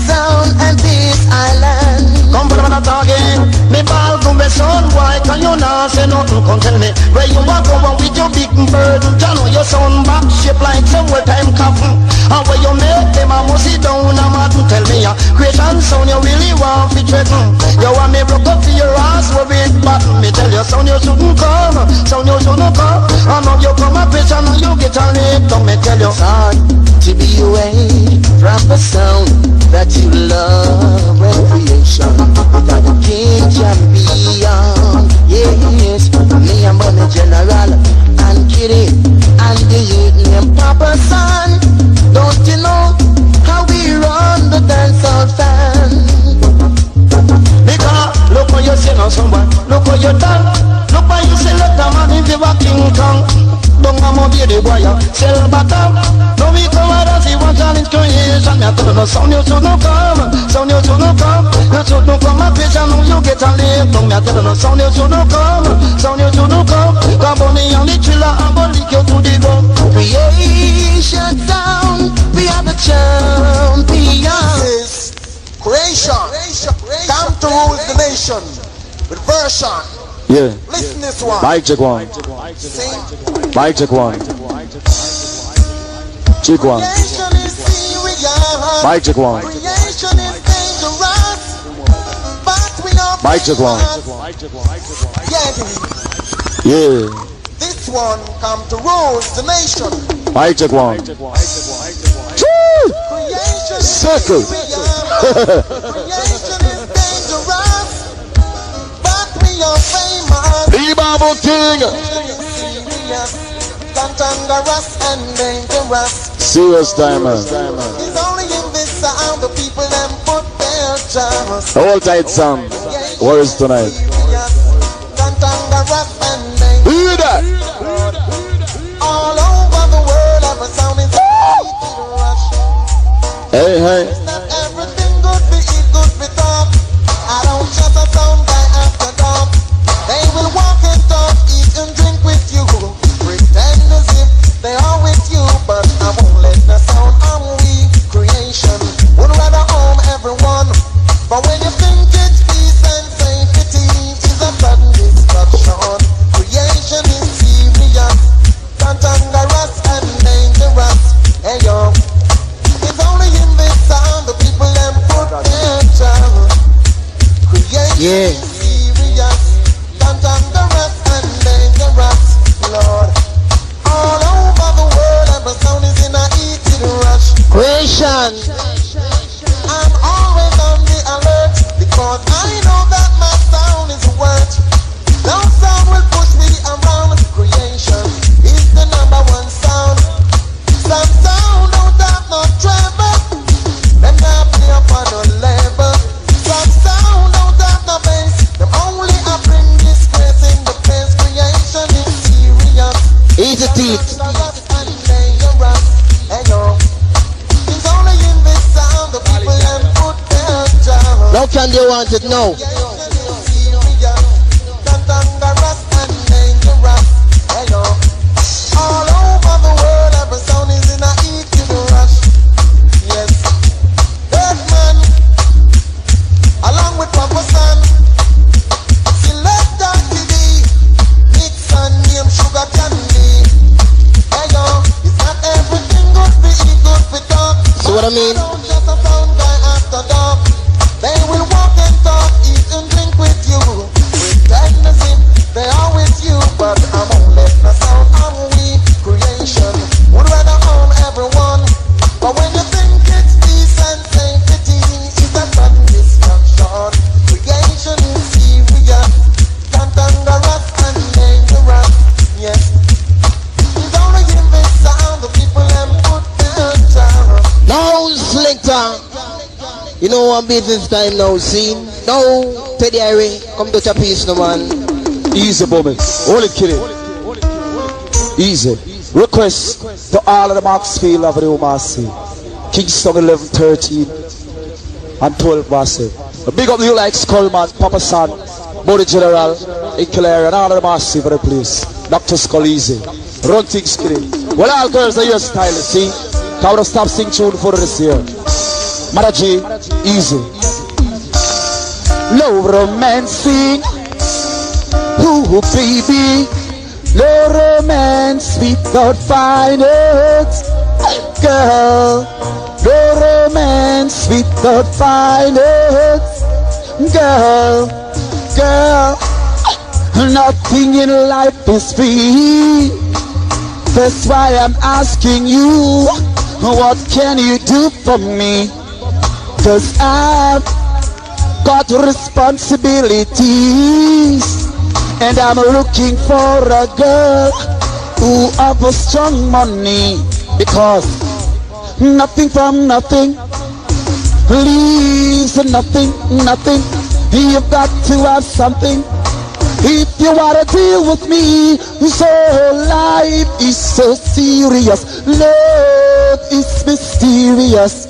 sound and this island. Come from the talking, me ball come be son boy. Can you not say nothing? Come tell me where you are going with your big bird. You know your sound back shape like some time coffin. And when you make them a must sit down and mat and tell me creation sound you really want to threaten. You want me broke up to your ass with big button. Me tell you sound you shouldn't come, sound you shouldn't come. I know you come a bitch and you get a lick. Don't me tell you hard to be away from the sound that you love and creation. That the king champion. Yes, me and Money General and Kitty and the youth named Papa Son. Don't you know how we run the dancehall fan? Because look how you say now someone, look how you done. Look how you select a man if you a King Kong. Don't have more baby boy, sell bottom. No we come out and see one challenge creation. Me a tell you no sound you shouldn't come, sound you shouldn't come. You shouldn't come a bitch and you get a lick. Don't me a tell you no sound you shouldn't come, sound you shouldn't come. Come on me and the thriller and go lick you to the bone. Creation sound, we are the champions. Creation, come to rule the nation with version. Yeah. Listen this one. Mic check one. Sing. Mic check one. Check one. Creation is serious. Mic check one. Creation is dangerous. But we are Mic check one. Yeah. Yeah. This one come to rule the nation. Mic check one. Creation is Circle. serious. Creation is dangerous. But we are famous. The Bible King. Serious, cantankerous and dangerous. Serious timer. It's only in this sound the people them put their trust. Hold tight, Sam. Words tonight. Serious, cantankerous and dangerous. Hear that? All over the world, every sound is a rush. Hey, hey. It's not everything good for eat, good for talk. I don't trust a sound guy after dark. They will walk and talk, eat and drink with you. Pretend as if they are with you, but I won't let the sound on we creation. Would rather harm everyone, but when you think it's peace and safety, is a sudden destruction. Creation is serious, cantankerous and dangerous. Hey yo, it's only in this sound the people them put their trust. Creation is serious, cantankerous and dangerous, Lord. All over the world, every sound is in a heated rush. Creation. I'm always on the alert because I know that my sound is worth. No sound will push me around. Creation is the number one sound. Some sound don't have no treble. Them not play upon no level. Some sound don't have no bass. Them only a bring disgrace in the place. Creation is serious. Easy teeth. How can they want it now? All over the world, every sound is in a heated rush. Yes, Birdman, along with Papa San, select TV, mix and name sugar candy. Hey yo, it's not everything good for eat, good for talk. See what I mean? Don't just a sound guy after dark. They will walk and talk, eat and drink with you. Pretend as if they are with you, but I won't let the sound on we creation. Would rather harm everyone, but when you think it's peace and safety, it's a sudden destruction. Creation is serious, cantankerous and dangerous. Yes, it's only in this sound the people them put their trust. Now, Selector. You know one business time now, see? Now, Teddy Irie, come to your piece, no man. Easy, Boomy. Hold it, kidding. Easy. Request to all of the Maxfield Ave Mercy. Kingston 11, 13, and 12 Mercy. Big up you like Skullman, Papa San, Body General, Eclair, and all of the Mercy for the place. Dr. Skull Easy. Run things, kidding. Well, all girls are your style, see? Can't we stop sing tune for this year. Mara G, easy. Low romancing, ooh baby. Low romance without finance. Girl, no romance without finance. Girl, nothing in life is free. That's why I'm asking you, what can you do for me? 'Cause I've got responsibilities, and I'm looking for a girl who offers strong money. Because nothing from nothing leaves nothing. You've got to have something if you wanna deal with me. So life is so serious, love is mysterious.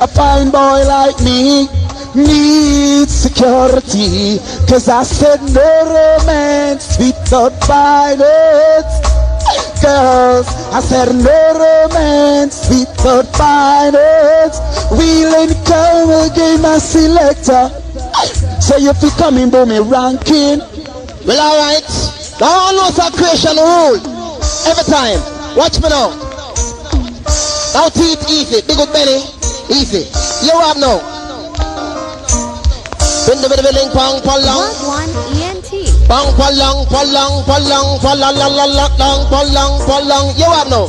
A fine boy like me needs security. 'Cause I said no romance without finance. Girls, I said no romance without finance. We'll ain't come again, my selector. So if you come in Boomy Ranking. Well, alright. Now I know some creation rule. Every time. Watch me now. Now teeth easy. Big good belly. Easy. You have now. Bring the link, pong, long. One ENT. Pong, long. You have now.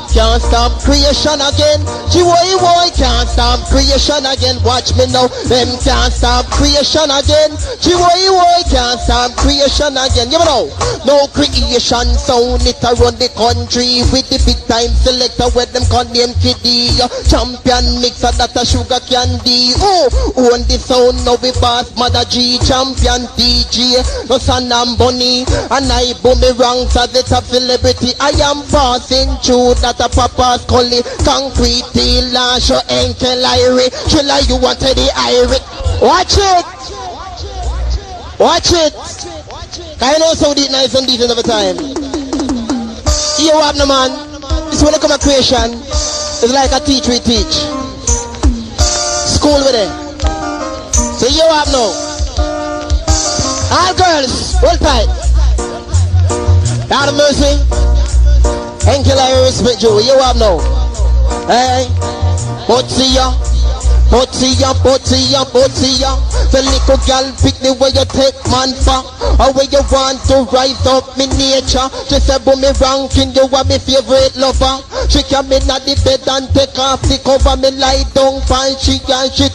Can't stop creation again. Boy, can't stop creation again. Watch me now. Them can't stop creation again. Boy, can't stop creation again. You know, no creation sound. It around the country with the big time selector with them call them kiddie. Champion mixer that a sugar candy. Oh, own the sound now we boss Mother G. Champion DJ. No son and bunny. And I Boomy Ranks as the top celebrity. I am passing through that a Papa Scully, concrete dealer, show Enkel Irie, Chilla you want to the Irie. Watch it! I know so deep nice and decent every time. You have no man. This when I come a creation, it's like a teach we teach. School with it. So you have no. All girls, hold tight. Out of mercy. Enkel I respect you, you have no. Hey, Potia. The little girl pick the way you take man for. Or where you want to rise up me nature. She said Boomy Ranking, you are my favorite lover. She come in at the bed and take off the cover. Me lie down and she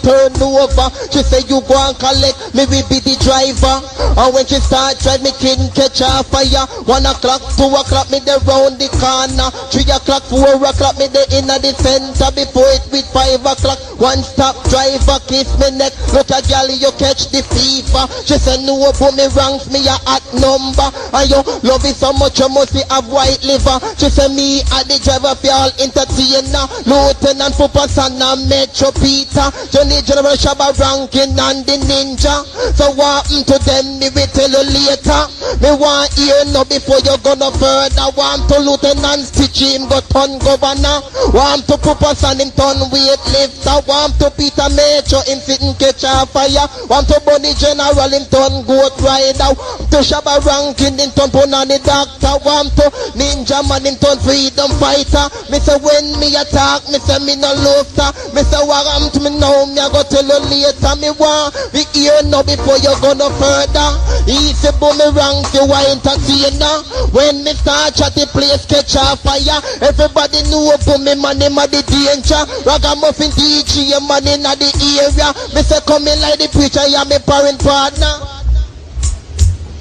turn over. She say you go and collect, me will be the driver. And when she start drive, me can catch a fire. 1 o'clock, 2 o'clock, me there round the corner. 3 o'clock, 4 o'clock, me there in the center. Before it with 5 o'clock, one stop driver kiss me neck. Look a gal, you catch the fever. She say no Boomy Ranks, me a hot number. And you love it so much, you must have white liver. She say me a the driver for all entertainer. Lieutenant Pupasana and Metro Peter. Johnny General Shabba Ranking and the Ninja. So what happened to them, me will tell you later. Me want hear no before you gonna further. Want to Lieutenant Stitch him go turn governor. Want to Pupasana him turn weightlifter. Want to Peter Metro him sit and catch a fire. Want to Bunny General him turn goat rider. To Shabba Ranking him turn Punani doctor. Want to Ninja man him turn freedom fighter. Me say when me attack, me say me no laughter. Me say what happened to me now, me I go tell you later. Me want we hear no before you go no further. Easy Boomy Ranks, you are entertainer. When me start chat the place catch a fire. Everybody know Boomy man him a the danger. Ragamuffin DJ man in the area. Me say come in like the preacher, you me parent partner.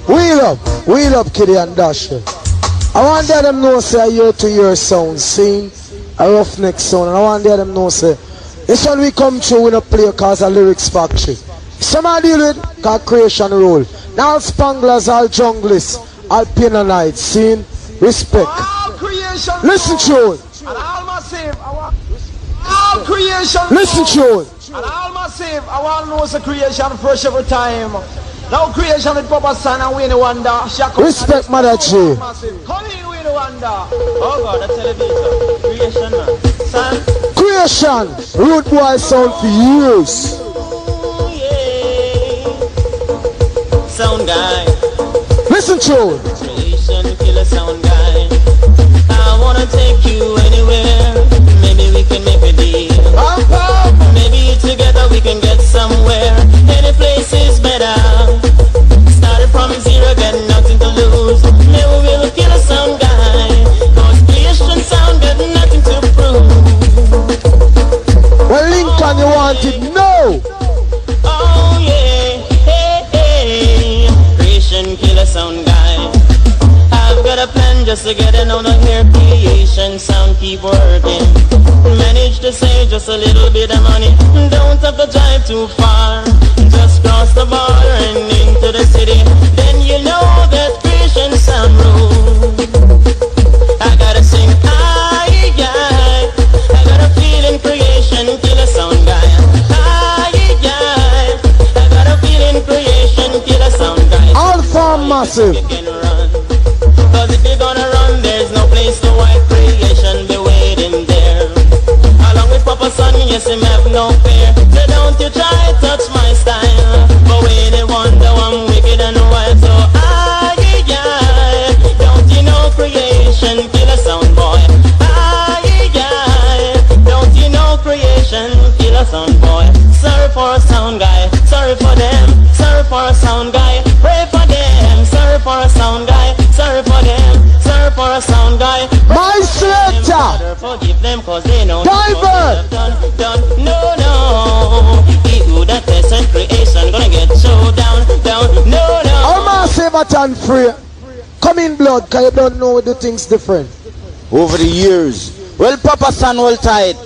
Wheel up, Kitty and Dasher. I want them know say year to year sound, see? A roughneck sound. And I want them know say this one we come through with a play cause a lyrics factory. Some I deal with called creation rule. Now all spanglers, all junglists, all Pinnanites, see? Respect. Listen to it. And all massive, all creation. Listen to it. And all massive, I want to know the creation fresh every time. Now creation with Papa San and Winnie Wonder. Respect Mother G. Come in Winnie Wonder. Oh God, that's television. Creation man. Son. Creation. Root boy sound for years. Ooh, yeah. Sound guy. Listen to it. Creation killer sound guy. I wanna take you anywhere. keep working. Manage to save just a little bit of money. Don't have to drive too far. Just cross the border and into the city. Then you know that Christian sound rule. I gotta sing, aye, aye. I got a feeling creation, killer sound guy. Aye, aye. I got a feeling creation, killer sound guy. Alpha Massive. Cause if you're gonna run, there's no place to hide. Creation be waiting there. Along with Papa Son, yes, him have no fear. So don't you try to touch my style. But when they wonder I'm wicked and wild, so aye, aye. Don't you know creation, killer sound boy. Aye, aye. Don't you know creation, killer sound boy. Sorry for a sound guy, sorry for them. Sorry for a sound guy, pray for them. Sorry for a sound guy, sorry for them. Sorry for a sound guy. My selector. Forgive them cause they know Diver. done. No. He who that test and creation gonna get so down. No. I'm Massive Everton Frey. Come in blood, cause you don't know the things different. Over the years, well, Papa San hold tight,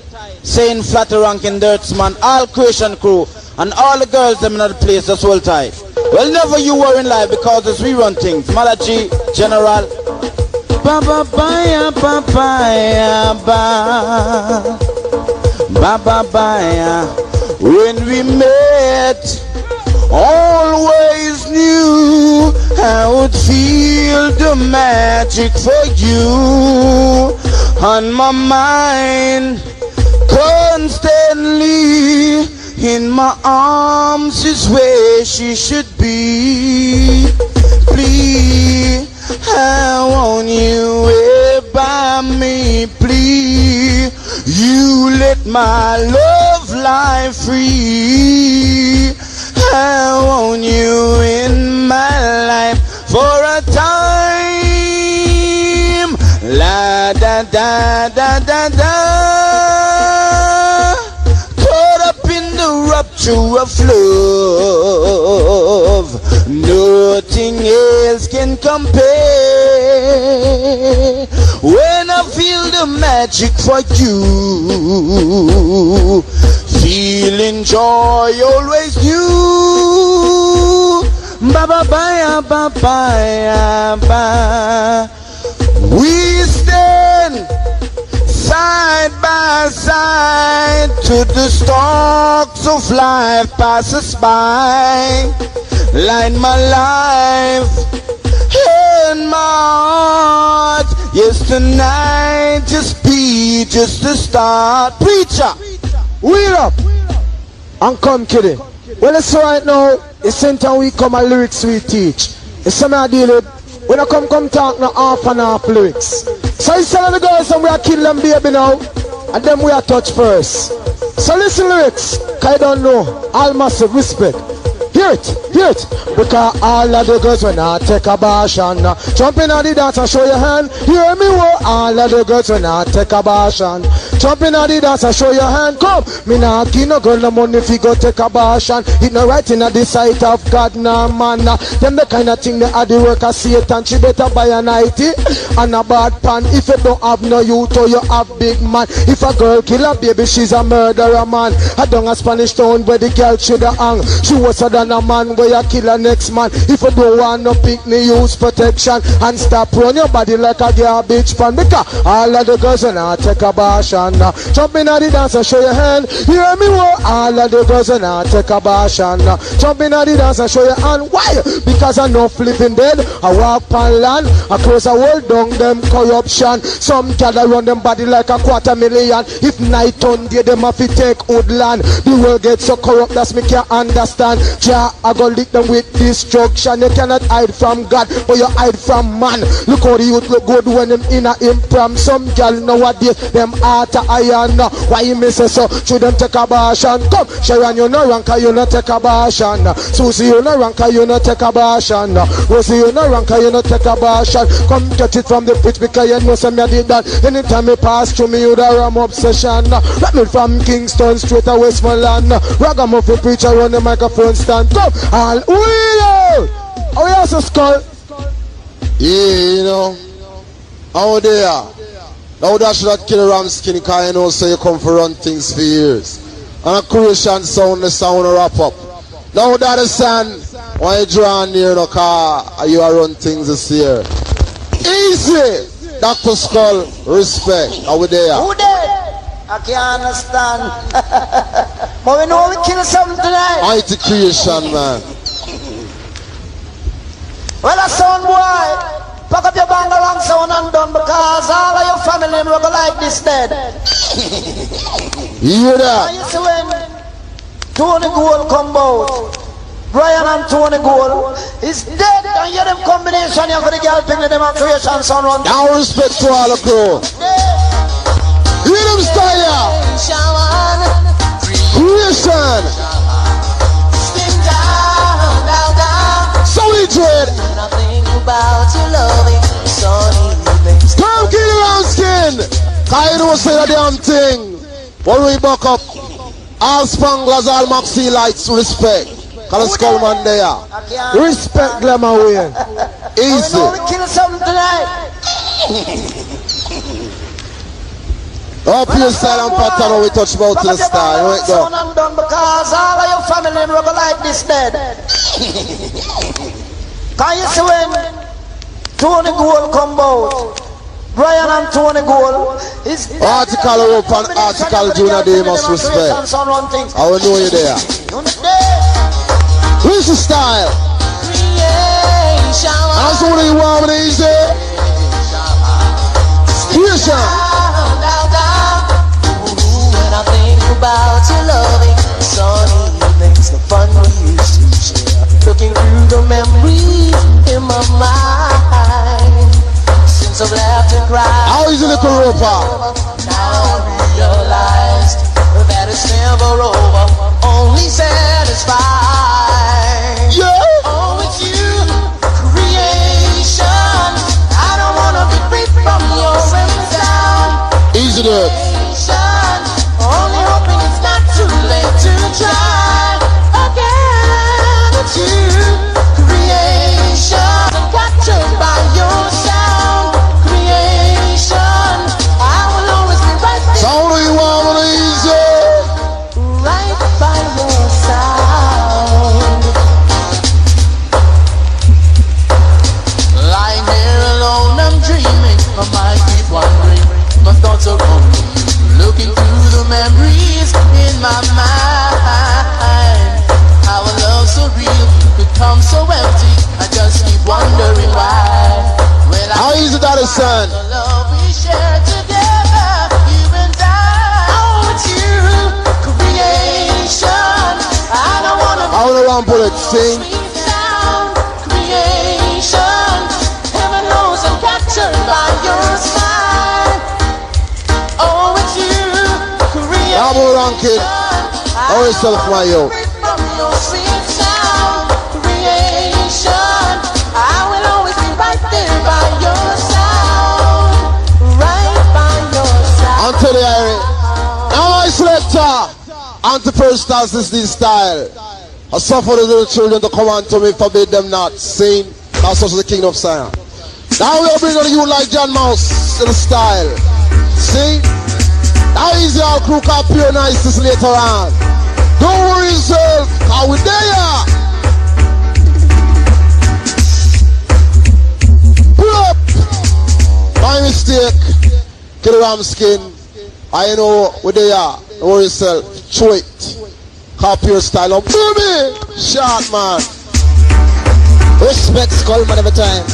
saying flatter ranking dirtsman, all creation crew, and all the girls them in the place just hold tight. Well, never you were in life because as we run things, Malachi, General. Ba when we met, always knew I would feel the magic for you on my mind constantly. In my arms is where she should be. Please, I want you here by me. Please, you let my love lie free. I want you in my life for a time. La da da da da da. Caught up in the rapture of love. Nothing else can compare. When I feel the magic for you, feeling joy always new. Ba ba ba ba ba ba. We stand side by side to the stalks of life pass us by. Light my life in my heart. Yes, tonight just be just the start. Preacher, wheel up and come kidding. Well, it's right now. It's center we come and lyrics we teach. It's something I deal with. When I come talk no half and half lyrics. So it's some of the girls and we are kill them baby now. And then we are touch first. So listen lyrics. Cause I don't know. All massive respect. Hear it. Because all of the girls when I take a bash and jump in on the dance and show your hand. Hear me what? All of the girls when I take a bash and jump in on the dance and show your hand. Come, me not give no girl no money if you go take a bash and it no right in the sight of God no man. Them the kind of thing they had the work of Satan. She better buy a nightie and a bad pan. If you don't have no youth or you have big man. If a girl kill a baby, she's a murderer man. I done a Spanish town where the girl should have hung. She was a than a man where you kill a next man. If you don't want no pick me, use protection and stop run your body like a garbage pan. Because all of the girls when I take a bash and jump in at the dance and show your hand. You hear me what? All of the girls when I take a bash and jump in at the dance and show your hand. Why? Because I know flipping dead. I walk on land. I close a world down them corruption. Some gather run them body like a 250,000. If night on day them have to take woodland. The world gets so corrupt that's me can't understand. Jah, I go lick them with destruction. You cannot hide from God, but you hide from man. Look how the youth look good when them in a improm. Some girl nowadays, them heart a iron. Why you miss it so? Should them take a bash and come. Sharon, you no rank, you no take a bash and Susie, you no rank, you no take a bash and Rosie, you no rank, you no take a bash and come get it from the pitch because you know some I did that. Anytime me pass through me, you da ram obsession. Rap me from Kingston straight to Westmoreland. Ragamuffin preacher run the microphone stand. Come and wheel. Oh yes, a skull. Yeah, you know. How they are. Now that should not kill Ram Skin because you know so you come for run things for years. And a creation sound, the sound wrap up. Now that the son, when you draw near the car, you are run things this year. Easy! Dr. Skull, respect. Are we there? Who there? I can't understand. But we know we kill something tonight. Mighty creation, man. Well, a son boy, pack up your bangarang sound and done because all of your family will go like this dead. You hear that? And you see when Tony Gold come out, Brian and Tony Gold is dead, and you them combination here for the girl picking them and creation sound one. Now respect to all the crew. Hear them style. Creation. So we dread. Come get around skin. I know say the damn thing. When we back up, all spanglers, all maxi lights, respect. Cause Skull man there. Respect glamour way. Easy. We know we kill something tonight. Up your style and pattern we touch about to the style. Right go. Because all of your family will go like this dead. Can you see when Tony Gold come out? Brian and Tony Gold is dead. Article up and article Junior they must respect. I will know you there. Where's the style? That's what you want with easy. Creation. When I think about your loving, sunny evenings, the fun we used to share, looking through the memories in my mind, since I've laughed and cried. How is it, little roper? Now I realized that it's never over, only satisfied. Yeah. Oh, it's you, creation. I don't wanna be free from your sound. Easy there. Only hoping it's not too late to try again. It's you, creation, captured by your sound. Creation, I will always be right there. Sound you want with easy. Right by your side. Lying here alone, I'm dreaming. My mind keeps wandering. My thoughts are only looking through the memories in my mind. How a love so real could come so empty. I just keep wondering why. Well, how easy that is, son? The love we share together, you and I. Oh, it's you, creation. I don't wanna. I don't want to put it. Sing. Sound, creation. Heaven knows I'm captured by your smile. Oh, it's you, creation. I'm a ranking. How yourself, my yo? From your sweet sound, creation. I will always be right there by your sound. Right by your side. Onto the Irie. Now I selector. Onto first dance is this style. I suffer the little children to come unto me, forbid them not. Sing. That's also the kingdom of Zion. Now we'll bring on you like John Mouse in the style. See? How easy our crew can pure niceness later on. Don't worry yourself, how we there? Pull up! My mistake. Get a ram skin. I know we there. Don't worry yourself. Chew it. Copy your style of Boomy! Shot man. Respect Skull man every time.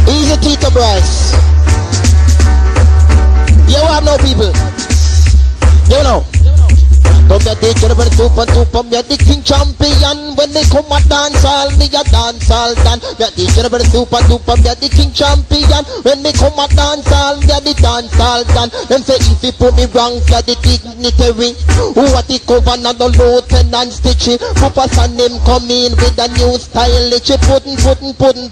Easy Tito Bryce. You have no people. You know. Come that they get about me a the king champion. When they come at dancehall, me a dancehall dan. Me a the get about me a the king champion. When they come at dancehall, me a the dancehall dan. Them say if you put me wrong, me a the dignitary. Who at the governor, the lieutenant stitchy. Papa and them come in with a new style. She puttin'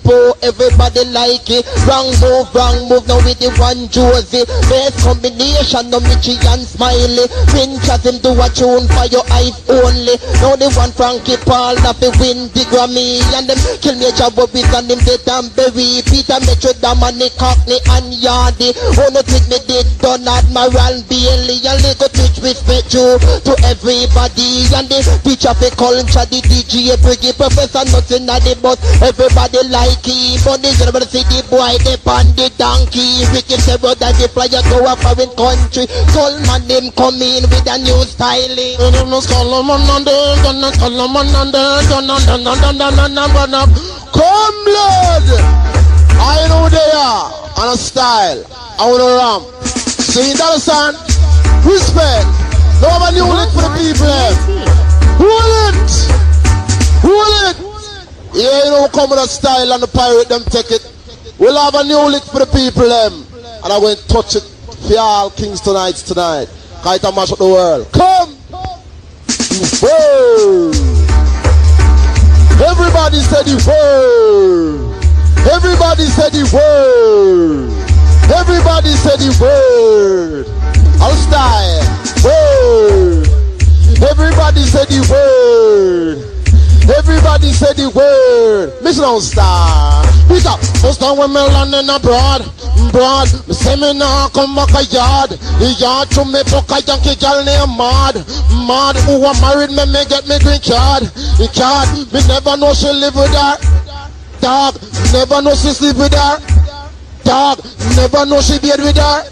po. Everybody like it. Wrong move now with the one Josie. Best combination, no Michi and Smiley. Pinch as him do what you tune for your eyes only. Now they want Frankie Paul that they win the Grammy. And them kill me Jabobis and them dead and bury. Peter Metro, Dominic Cockney and Yardy. Oh no think me did done Admiral Bailey. And they go teach respect you to everybody. And the teacher for culture, the DJ Briggy, Professor nothing at the bus. Everybody like him. But they never see the boy they on the donkey. Ricky say brother the flyer go a foreign country. Coleman them come in with a new styling. Come blood. I know they are on a style. I want to ramp. See that son? Respect. No have a new lick for the people. Hold it. Hold it. Yeah, you know come with a style and the pirate them take it. We'll have a new lick for the people them. And I'm going to touch it for all Kingstonites tonight. Kite and mash up the world. Come! Whoa! Everybody said the word. Everybody said the word. Everybody said the word. I'll style. Word. Everybody said the word. Everybody said the word. Mission on star. Pick up. First time when me landing abroad. Broad. Me say me nah come back a yard. The yard to me fuck a yankee girl named Mad. Mad who a married me get me green card. The card. Me never know she live with her. Dog. Never know she sleep with her. Dog. Never know she bed with her.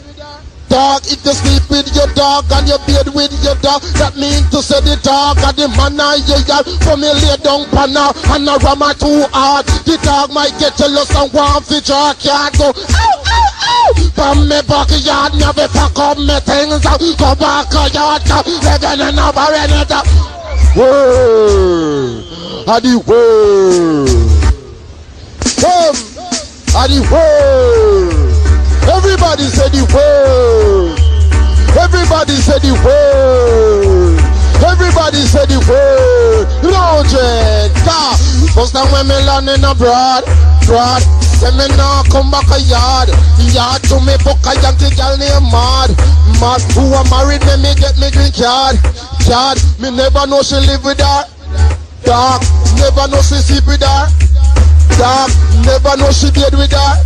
Dog, if you sleep with your dog and you bed with your dog, that means to say the dog and the man and your yard. For me lay down panna and a rammer too hard. The dog might get jealous and want to draw, can't go. Ow, ow, ow. From me backyard, never pack up me things out. Go back a yard, again and over and over. Word, a the word. Come, a the word. Everybody said the word. Everybody said the word. Everybody said the word. You know, Jen. First time when me landing abroad. Broad. Say me now come back a yard. Yard to me book a yankee girl named Mad. Mad who a married me get me green card. Card. Me never know she live with her. Dog. Never know she sleep with her. Dog. Never know she bed with her.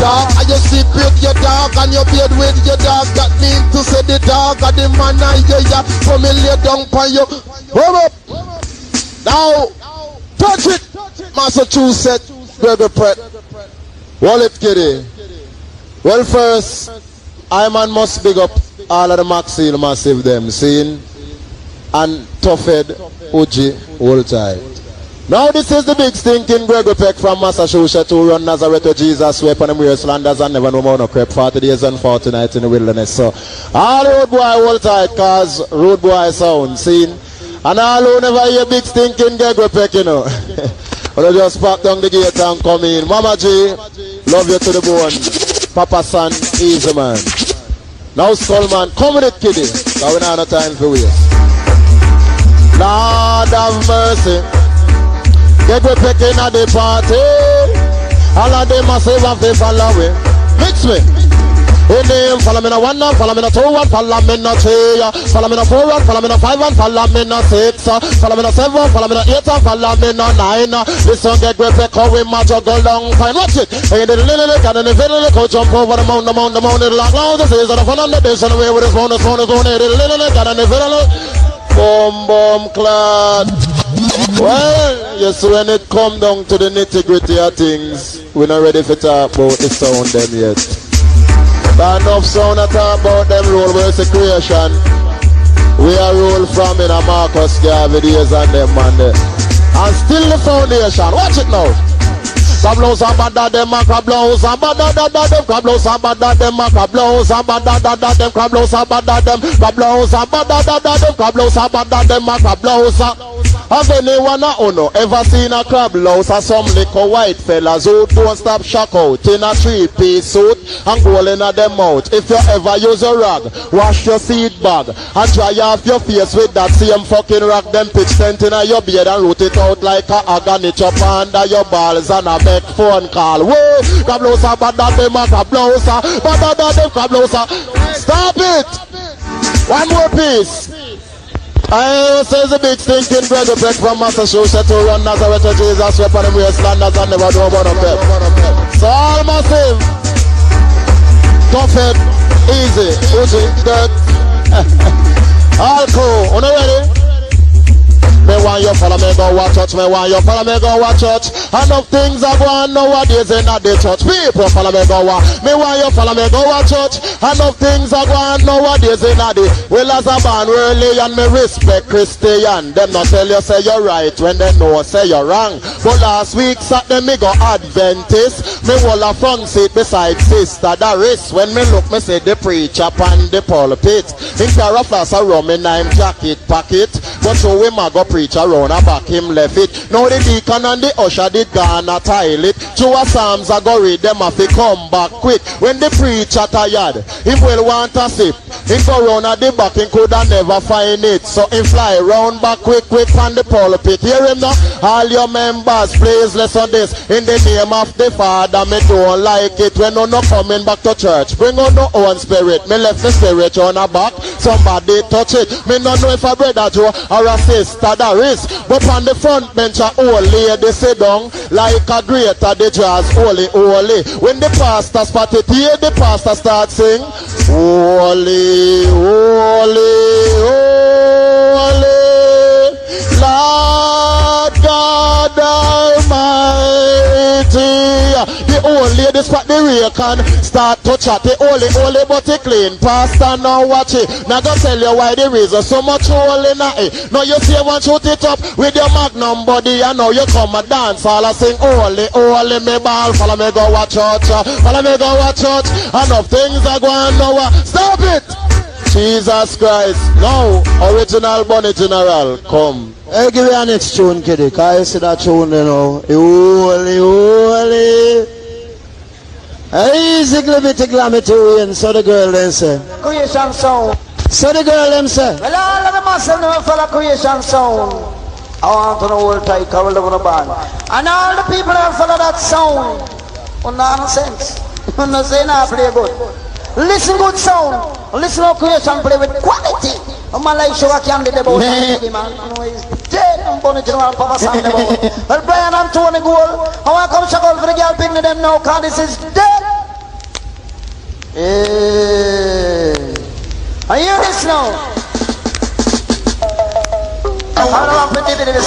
Dog, and you sleep with your dog and you bed with your dog. That means to say the dog and the man and your yard. For me lay down for you. Warm up. Now, touch it. Massachusetts, Gregory Peck. Wallet Kitty. Well, first, I man must big up all of the Maxfield massive them, seen and Toughhead, Uji, hold tight. Now this is the big stinking Gregory Peck from Massachusetts who run Nazareth to Jesus, sweep on the weird landers and never no more no crap. 40 days and 40 nights in the wilderness. So all road boy hold tight cause road boy sound, seen. And all who never hear big stinking Gregory Peck, you know. But just pack down the gate and come in. Mama G, love you to the bone. Papa son, easy man. Now Skullman, come with it kiddie. Now we don't have no time for waste. Lord have mercy. Gregory Peck in at the party. All of them must have to follow me. Mix me. In name, follow me no 1 and follow me no 2 and follow me no 3. Follow me no 4 and follow me no 5 and follow me no 6. Follow me no 7, follow me no 8 and follow me no 9. Listen, Gregory Peck, how we ma juggle long time. Watch it. And the little and the little go jump over the mountain, the lock loud. This is the fun on the dish and away with his phone, the little and the little. Boom, boom, clad. Well, yes, when it come down to the nitty-gritty of things, we're not ready to talk about the sound them yet. But enough sound to talk about them role where it's a creation. We are roll from in a Marcus Garvey days and them man there. And still the foundation. Watch it now. Crablows and bada them and crablows and bada them crablows and bada them and crablows and bada them crablows and bada them crablows and bada them crablows and bada them and crablows. Have anyone ever seen a crab louse or some little white fellas who don't stop shock out in a 3-piece suit and go in at them out? If you ever use a rag, wash your seed bag and dry off your face with that same fucking rag, then pitch tent in your beard and root it out like a agony chop under your balls and a make phone call. Whoa, crab louse and bad them and crab louse, bad them crab louse. Stop it! One more piece. I say the big stinking Gregory Peck from Massachusetts to run Nazareth to Jesus, weapon in wasteland as I never do about a pep. So all massive, tough head, easy, Uzi, dirt. All cool, on ready? Me want you follow me go watch church. Me want you follow me go watch church. Enough things are going nowadays in the church. People follow me go watch. Me want you follow me go watch church. Enough things are going nowadays in the. Well, as a man worldly and me respect Christian. Them not tell you say you're right when they know say you're wrong. But last week Saturday me go Adventist. Me hold a front seat beside Sister Doris. When me look me see the preacher on the pulpit. In carry a flask of rum in him jacket pocket. But so we ma go preach around and back him left it. Now the deacon and the usher did gonna tile it. Two psalms I go read them if he come back quick. When the preacher tired, him will want a sip. He go round at the back, he coulda never find it. So he fly round back quick on the pulpit. Hear him now? All your members, please listen this. In the name of the Father, me don't like it. When no coming back to church, bring on no own spirit. Me left the spirit on a back, somebody touch it. Me no know if a brother Joe or a sister Doris. But on the front bench a old lady sit down like a greater the jazz holy holy. When the pastor spot it, hear the pastor start sing holy holy holy Lord God Almighty. The old lady spot the rake start to chat. The holy but it clean. Pastor now watch it. Now go tell you why the reason so much holy now. Now you see one shoot it up with your magnum body and now you come a dance all a sing holy holy me ball. Follow me go watch church. Follow me go watch church. Enough things are going now. Stop it! Jesus Christ. Now original Bunny General come. Hey, give me a next tune, kiddy. Can you see that tune, you know? Holy, holy. Easy, glamity, win. So the girl then say. Creation sound. So the girl them say. Well, all of the massive never follow creation sound. I want to know hold tight, I will live on the band. And all the people that follow that sound. Nonsense. I'm not saying I play good. Listen good sound. Listen how creation play with quality. My life show I can't be about it, man. Dead, I'm going to general Papa Sam. Well, Brian and Tony Gold, I want to come check out for the girl picking them now, because this is dead. I hear this now.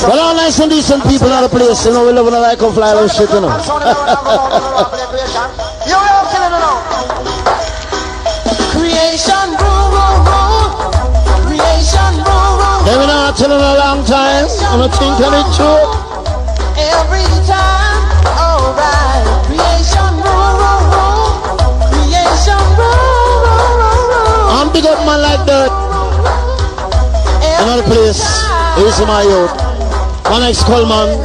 Well, all nice and decent people in the place, you know, we live in a like of fly and shit, you know. You are killing it now. Creation, They've been out telling a long time, and I think that it's true. Every time, alright. Creation, creation, I'm big up man like that. Another place is my youth. My next Coleman,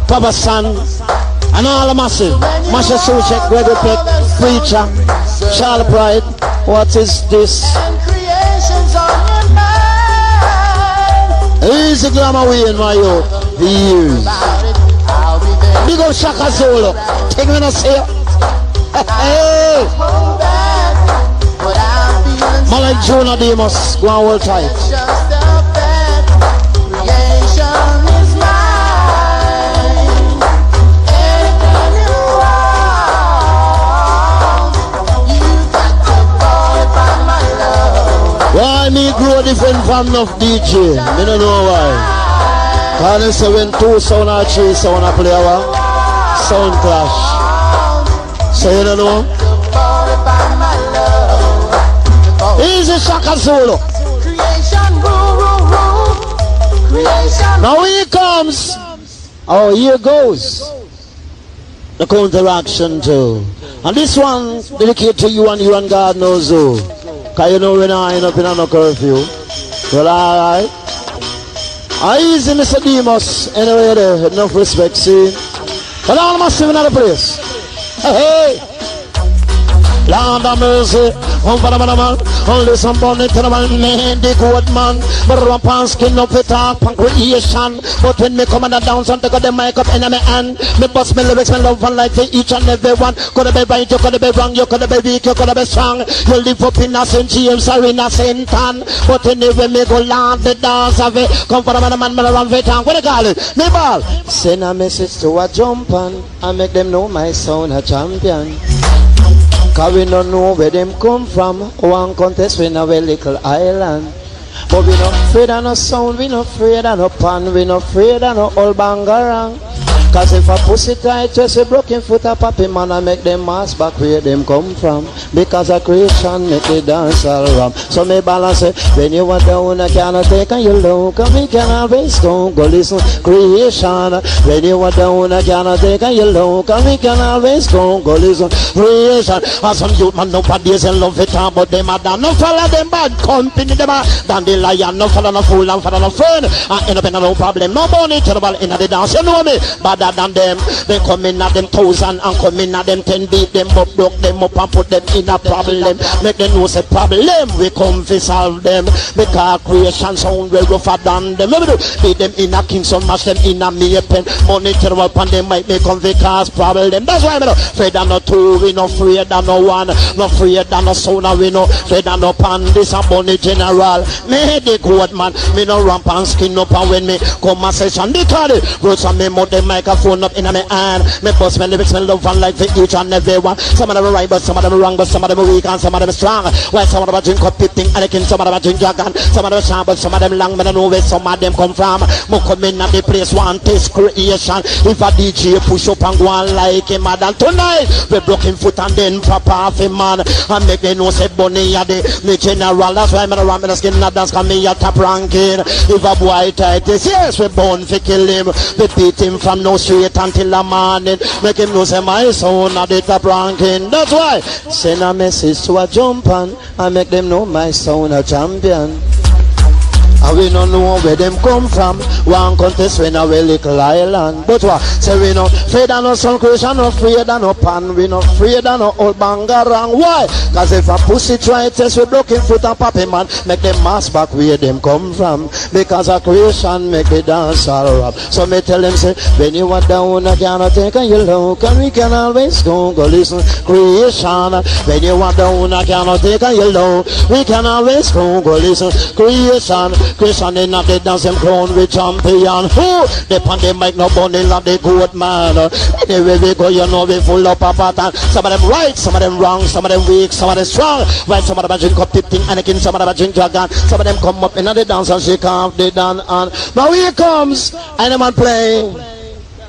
Papa San, and all the massive. Masha Suchek, Gregory Peck, Preacher, Charles Pride. What is this? Easy glamour way in my youth. The years. Big up Shaka Zolo. Take me to say. Hey. Man like Jonah Demus. Go on hold tight. creation is mine. Anything you want, you got to glorify my love. Why me grow different from enough DJ? Me don't know why. Cause they say when 2 sound or 3 sound a play our sound clash. So you don't know? Easy Shaka Zulu. Creation, creation. Now here comes. Oh, here goes the counteraction too. And this one dedicated to you and God knows who. Cause you know when I end up in a curfew. Well, alright. Easy Mr. Demus. Anyway there, enough respect, see. But all massive in another place. Hey, hey. Land of mercy. for the man. Only some bonnet to the man, the good man. But ramp and skin up it up and creation. But when me come and dance and take the mic up in my hand, me bust me lyrics, me love and life for each and every one. Could have been right, you could have been wrong, you could have been weak, you could have been strong. You live up in a St. James or in a St. Anne. But anyway, me go land the dance of it. Come for the man, me run for town. What do you call it? Me ball. Send a message to a jump on and make them know my sound a champion. Cause we don't know where them come from. One contest we know a little island. But we not afraid of no sound, we not afraid of no pan, we not afraid of no old bangarang. Cause if a pussy tight, just a broken foot a poppy man, I make them mass back where them come from. Because a creation make the dance all wrong. So me balance it, when you are down, I cannot take and you look, and we can always go listen. Creation, when you are down, I cannot take and you look, and we can always go listen. Creation, and some youth man nowadays in love it, but them are done. No follow them bad company, them are done the lion, no follow no fool, and follow no friend. And end up in no problem, no money, terrible in the dance, you know me. But than them, they come in at them 1,000 and come in at them 10, beat them up, broke them up and put them in a problem. Make them know say problem, we come to solve them. Because creation sound well rougher than them. Beat them in a Kingston, mash them in a Jamaican. Money terrible upon them might make come to cause problem. That's why I'm not afraid of no two, we no afraid of no one, no afraid of no sound, we no afraid of no pan. This a money general. Me the good man, me no ramp and skin up and when me come a session, because the roots of me more them like phone up in my hand. Me bust my lyrics, me love and like for each and every one. Some of them are right, but some of them are wrong, but some of them are weak and some of them are strong. While some of them are drink up 15 Anakin, some of them are drink dragon, some of them are sharp, but some of them long, but I know where some of them come from. Me come in at the place, one taste creation. If a DJ push up and go on like him, and tonight we broke him foot and then pop off him man. And make them know say Bunny are the general. That's why I'm gonna run me the skin and dance, cause me a top ranking. If a boy tight is yes, we born to kill him. We beat him from no straight until the morning. Make him know say my son at the top ranking. That's why send a message to a jump on and make them know my sound a champion. And we don't know where them come from. One contest when a little island. But what? Say we no afraid of no sun creation, no afraid of no pan, we no afraid of no old bangarang. Why? Cause if a pussy try test we broken foot and poppy man, make them mass back where them come from. Because a creation make the dance all up. So me tell them say, when you are down I cannot take and you look, and we can always go listen. Creation, when you are down I cannot take and you look, we can always go listen. Creation. Christian in the dance them crown with champion. Who? They pan the mic no bunny like the good man. Anyway we go, you know we full up a pattern. Some of them right, some of them wrong, some of them weak, some of them strong. While some of them drink up 15 Anakin, some of them drink dragon. Some of them come up in the dance and shake off the dance. And now here comes, and the man play.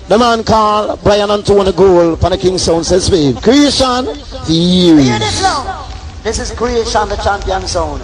The man called Brian Antonio Gold from the Kingston says me. Creation, Irie. This is Creation, the champion sound.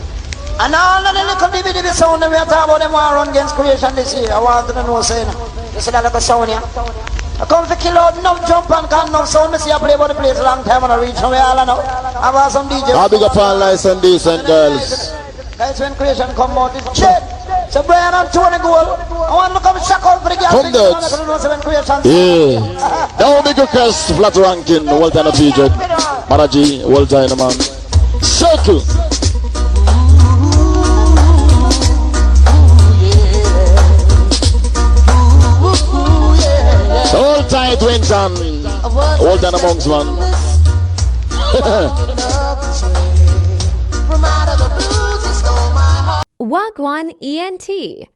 And all of the little DVD sound that we are talking about them war run against Creation this year. I want to know saying you see that little sound here? I come to kill out no jump and can no sound. I see I play about the place a long time and I reach nowhere all I know. I want some DJs. I'll big up all nice and decent girls. Guys, when Creation come out, it's shit. So Brian and Tony Gold, I want to come shock out for the girls. Come that. Yeah. Now big request, flat ranking, Walter and PJ. Manaji, Walter and man. Circle. Hold tight, Winton. Hold on amongst man. Wagwan ENT.